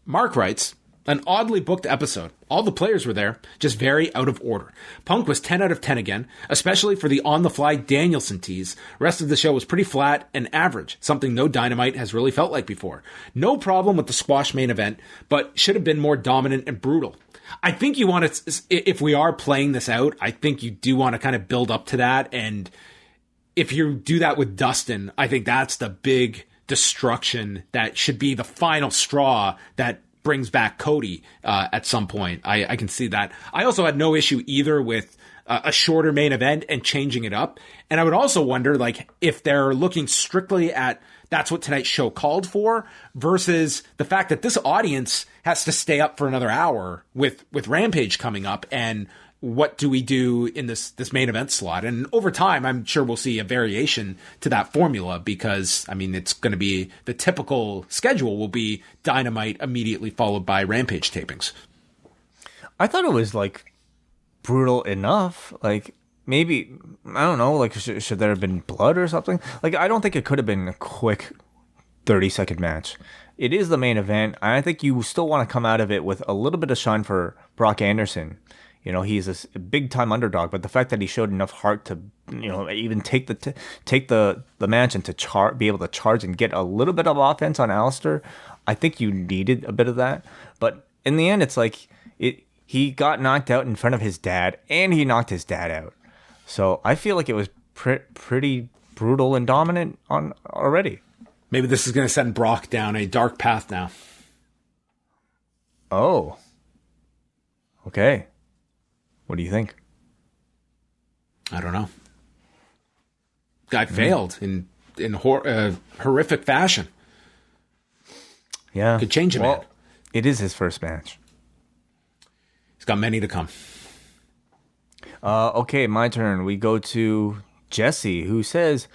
B: Mark writes, an oddly booked episode. All the players were there, just very out of order. Punk was 10 out of 10 again, especially for the on-the-fly Danielson tease. Rest of the show was pretty flat and average, something no Dynamite has really felt like before. No problem with the squash main event, but should have been more dominant and brutal. I think you want to, if we are playing this out, I think you do want to kind of build up to that. And if you do that with Dustin, I think that's the big destruction that should be the final straw that brings back Cody at some point. I can see that. I also had no issue either with a shorter main event and changing it up. And I would also wonder, like, if they're looking strictly at that's what tonight's show called for versus the fact that this audience has to stay up for another hour with Rampage coming up, and what do we do in this main event slot? And over time, I'm sure we'll see a variation to that formula because, I mean, it's going to be the typical schedule will be Dynamite immediately followed by Rampage tapings.
C: I thought it was, like, brutal enough. Like, maybe, I don't know, like, should there have been blood or something? Like, I don't think it could have been a quick 30-second match. It is the main event. I think you still want to come out of it with a little bit of shine for Brock Anderson. You know, he's a big-time underdog, but the fact that he showed enough heart to, you know, even take the match and to be able to charge and get a little bit of offense on Alistair, I think you needed a bit of that. But in the end, it's like he got knocked out in front of his dad, and he knocked his dad out. So I feel like it was pretty brutal and dominant on already.
B: Maybe this is going to send Brock down a dark path now.
C: Oh. Okay. What do you think?
B: I don't know. Guy failed in horrific fashion.
C: Yeah.
B: Could change him. Well,
C: it is his first match.
B: He's got many to come.
C: Okay, my turn. We go to Jesse, who says,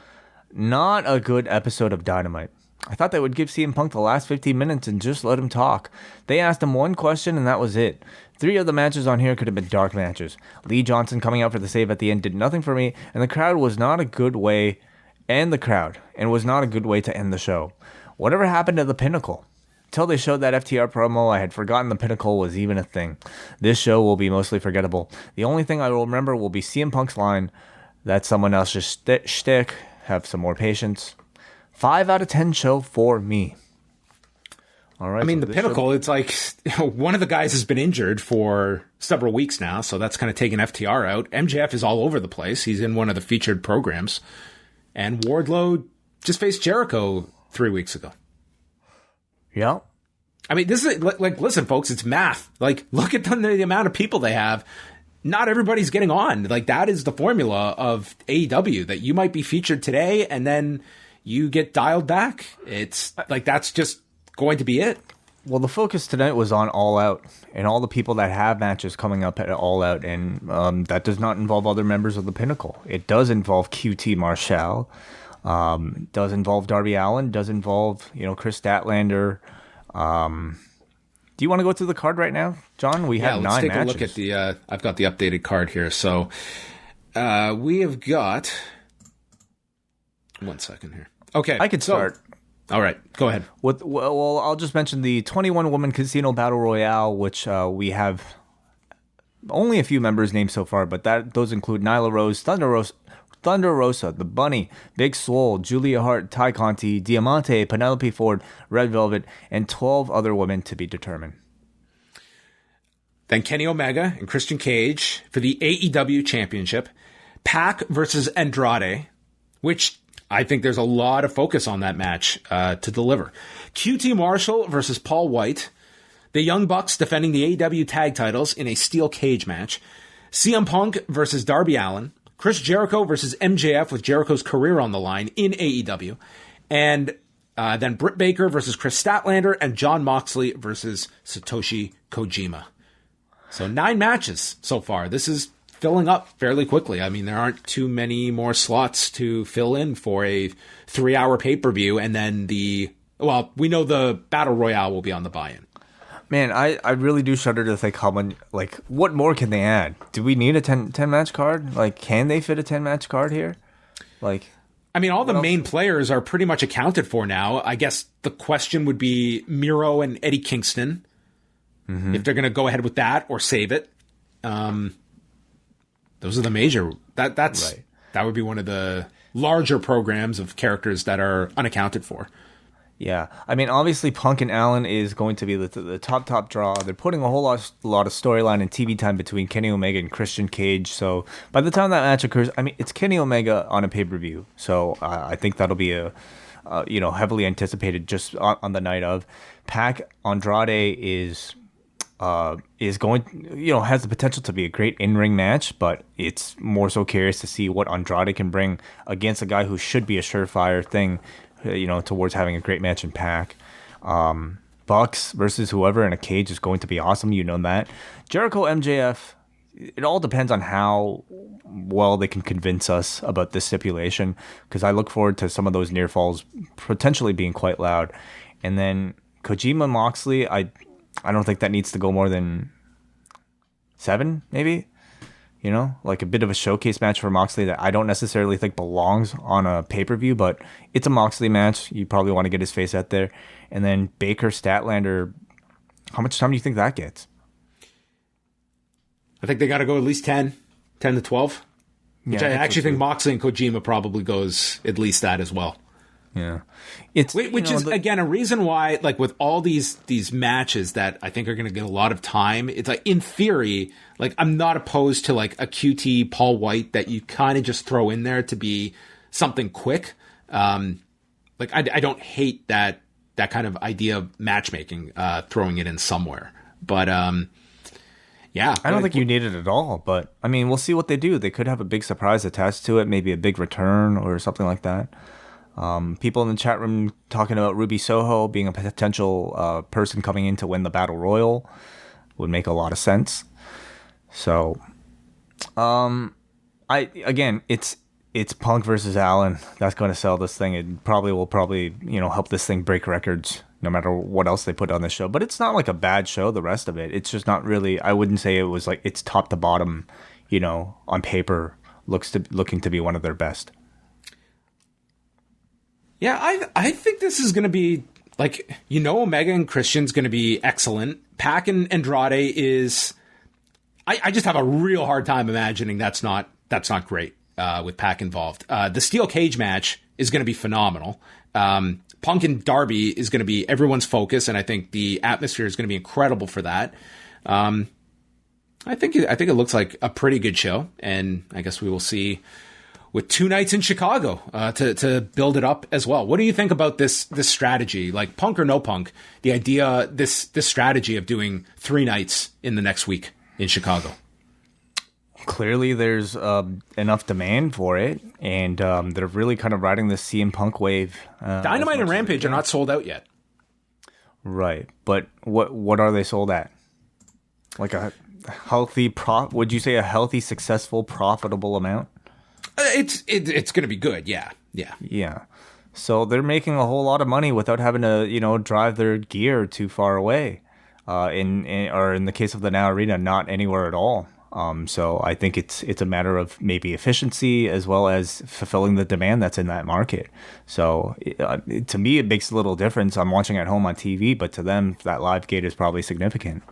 C: not a good episode of Dynamite. I thought they would give CM Punk the last 15 minutes and just let him talk. They asked him one question and that was it. 3 of the matches on here could have been dark matches. Lee Johnson coming out for the save at the end did nothing for me, and the crowd was not a good way, and was not a good way to end the show. Whatever happened to the Pinnacle? Until they showed that FTR promo, I had forgotten the Pinnacle was even a thing. This show will be mostly forgettable. The only thing I will remember will be CM Punk's line, "That's someone else's shtick. Have some more patience." 5 out of 10 show for me. All right.
B: I mean, the Pinnacle, it's like one of the guys has been injured for several weeks now, so that's kind of taken FTR out. MJF is all over the place. He's in one of the featured programs. And Wardlow just faced Jericho 3 weeks ago.
C: Yeah.
B: I mean, this is like, listen, folks, it's math. Like, look at the amount of people they have. Not everybody's getting on. Like, that is the formula of AEW, that you might be featured today and then you get dialed back. It's like, that's just going to be it.
C: Well, the focus tonight was on All Out and all the people that have matches coming up at All Out, and that does not involve other members of the Pinnacle. It does involve QT Marshall, does involve Darby Allin, does involve, Chris Statlander. Do you want to go through the card right now, John? We have 9 matches.
B: Let's take a look at the. I've got the updated card here. So we have got. 1 second here. Okay,
C: I could start.
B: All right, go ahead.
C: Well, I'll just mention the 21-woman Casino Battle Royale, which we have only a few members named so far, but those include Nyla Rose, Thunder Rosa, The Bunny, Big Swole, Julia Hart, Ty Conti, Diamante, Penelope Ford, Red Velvet, and 12 other women to be determined.
B: Then Kenny Omega and Christian Cage for the AEW Championship. Pac versus Andrade, which I think there's a lot of focus on that match to deliver. QT Marshall versus Paul White. The Young Bucks defending the AEW tag titles in a steel cage match. CM Punk versus Darby Allin. Chris Jericho versus MJF with Jericho's career on the line in AEW. And then Britt Baker versus Chris Statlander and Jon Moxley versus Satoshi Kojima. So 9 matches so far. This is filling up fairly quickly. I mean, there aren't too many more slots to fill in for a 3-hour pay-per-view. And then we know the Battle Royale will be on the buy-in.
C: Man, I really do shudder to think how many, like, what more can they add? Do we need a 10 match card? Like, can they fit a 10 match card here? Like,
B: I mean, all the main players are pretty much accounted for now. I guess the question would be Miro and Eddie Kingston, if they're going to go ahead with that or save it. Those are the major. That's right. That would be one of the larger programs of characters that are unaccounted for.
C: Yeah, I mean, obviously, Punk and Allen is going to be the top draw. They're putting a whole lot of storyline and TV time between Kenny Omega and Christian Cage. So by the time that match occurs, I mean, it's Kenny Omega on a pay-per-view. So I think that'll be a heavily anticipated just on the night of. Pac Andrade is going, has the potential to be a great in-ring match, but it's more so curious to see what Andrade can bring against a guy who should be a surefire thing, towards having a great match in Pac. Bucks versus whoever in a cage is going to be awesome. You know that. Jericho MJF, it all depends on how well they can convince us about this stipulation, because I look forward to some of those near falls potentially being quite loud. And then Kojima Moxley, I don't think that needs to go more than 7, maybe. Like a bit of a showcase match for Moxley that I don't necessarily think belongs on a pay-per-view, but it's a Moxley match. You probably want to get his face out there. And then Baker Statlander, how much time do you think that gets?
B: I think they got to go at least 10 to 12. Which I actually think Moxley and Kojima probably goes at least that as well.
C: Yeah.
B: Which is, again, a reason why, like, with all these matches that I think are going to get a lot of time, it's like, in theory, like, I'm not opposed to, like, a QT Paul White that you kind of just throw in there to be something quick. Like, I don't hate that kind of idea of matchmaking, throwing it in somewhere. But, yeah.
C: I don't think you need it at all, but, I mean, we'll see what they do. They could have a big surprise attached to it, maybe a big return or something like that. People in the chat room talking about Ruby Soho being a potential person coming in to win the Battle Royal would make a lot of sense. So, it's Punk versus Allen that's going to sell this thing. It will probably help this thing break records no matter what else they put on the show. But it's not like a bad show. The rest of it, it's just not really. I wouldn't say it was like it's top to bottom. On paper, looking to be one of their best.
B: Yeah, I think this is going to be, like, Omega and Christian's going to be excellent. Pac and Andrade is... I just have a real hard time imagining that's not great with Pac involved. The steel cage match is going to be phenomenal. Punk and Darby is going to be everyone's focus, and I think the atmosphere is going to be incredible for that. I think it looks like a pretty good show, and I guess we will see... with 2 nights in Chicago to build it up as well. What do you think about this strategy? Like, Punk or no Punk, the idea, this strategy of doing 3 nights in the next week in Chicago?
C: Clearly, there's enough demand for it, and they're really kind of riding the CM Punk wave.
B: Dynamite and Rampage are not sold out yet.
C: Right, but what are they sold at? Like a healthy would you say a healthy, successful, profitable amount?
B: It's going to be good, yeah.
C: So they're making a whole lot of money without having to drive their gear too far away. Or in the case of the Now Arena, not anywhere at all. So I think it's a matter of maybe efficiency as well as fulfilling the demand that's in that market. So to me, it makes a little difference. I'm watching at home on TV, but to them, that live gate is probably significant.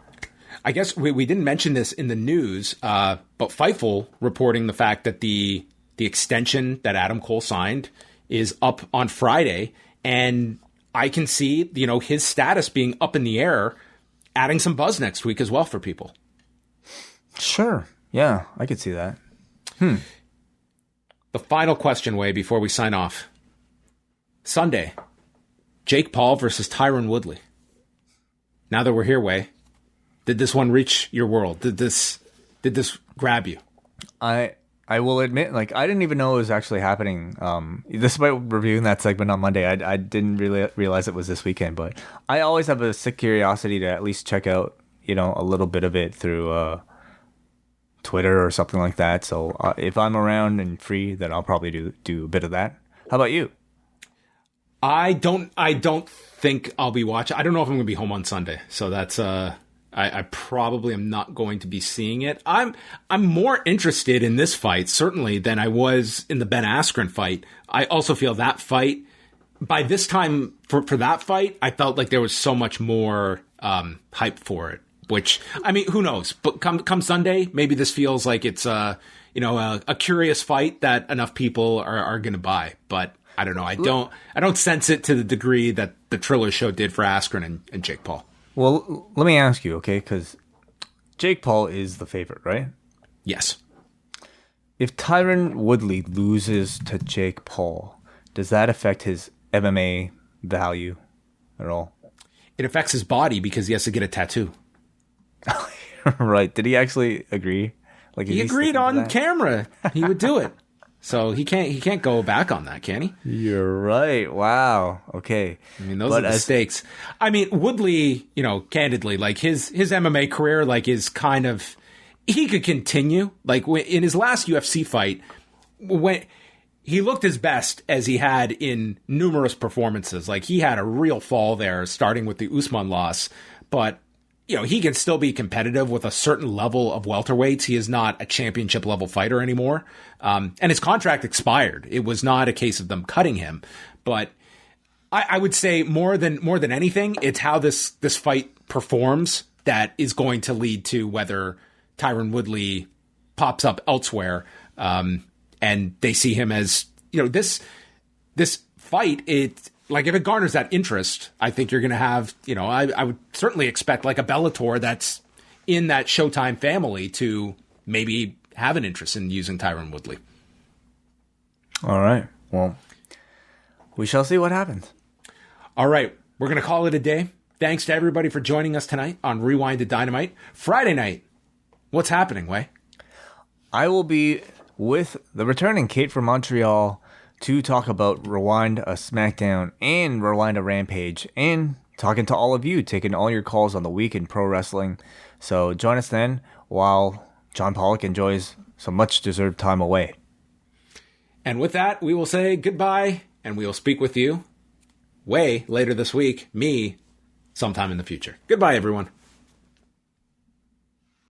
B: I guess we didn't mention this in the news, but Fightful reporting the fact that the extension that Adam Cole signed is up on Friday, and I can see, his status being up in the air, adding some buzz next week as well for people.
C: Sure. Yeah, I could see that.
B: The final question, Way, before we sign off. Sunday, Jake Paul versus Tyron Woodley. Now that we're here, Way, did this one reach your world? Did this grab you?
C: I will admit, like, I didn't even know it was actually happening. Despite reviewing that segment on Monday, I didn't really realize it was this weekend. But I always have a sick curiosity to at least check out, a little bit of it through Twitter or something like that. So if I'm around and free, then I'll probably do a bit of that. How about you?
B: I don't think I'll be watching. I don't know if I'm going to be home on Sunday, so that's I probably am not going to be seeing it. I'm more interested in this fight certainly than I was in the Ben Askren fight. I also feel that fight by this time for that fight, I felt like there was so much more hype for it. Which, I mean, who knows? But come Sunday, maybe this feels like it's a curious fight that enough people are going to buy. But I don't know. I don't sense it to the degree that the Triller show did for Askren and Jake Paul.
C: Well, let me ask you, okay? Because Jake Paul is the favorite, right?
B: Yes.
C: If Tyron Woodley loses to Jake Paul, does that affect his MMA value at all?
B: It affects his body because he has to get a tattoo.
C: Right. Did he actually agree? Like
B: he agreed on camera. He would do it. So he can't go back on that, can he?
C: You're right. Wow. Okay.
B: I mean, those are the stakes. I mean, Woodley, candidly, like his MMA career, like is kind of, he could continue. Like in his last UFC fight, when he looked his best as he had in numerous performances. Like he had a real fall there, starting with the Usman loss, but he can still be competitive with a certain level of welterweights. He is not a championship level fighter anymore. And his contract expired. It was not a case of them cutting him, but I would say more than anything, it's how this fight performs that is going to lead to whether Tyron Woodley pops up elsewhere. And they see him as, this fight, like if it garners that interest, I think you're going to have, I would certainly expect like a Bellator that's in that Showtime family to maybe have an interest in using Tyron Woodley.
C: All right. Well, we shall see what happens.
B: All right. We're going to call it a day. Thanks to everybody for joining us tonight on Rewind-A-Dynamite. Friday night, what's happening, Wai?
C: I will be with the returning Kate from Montreal to talk about Rewind a SmackDown and Rewind a Rampage and talking to all of you, taking all your calls on the week in pro wrestling. So join us then while John Pollock enjoys some much-deserved time away.
B: And with that, we will say goodbye, and we will speak with you, Wai, later this week, me, sometime in the future. Goodbye, everyone.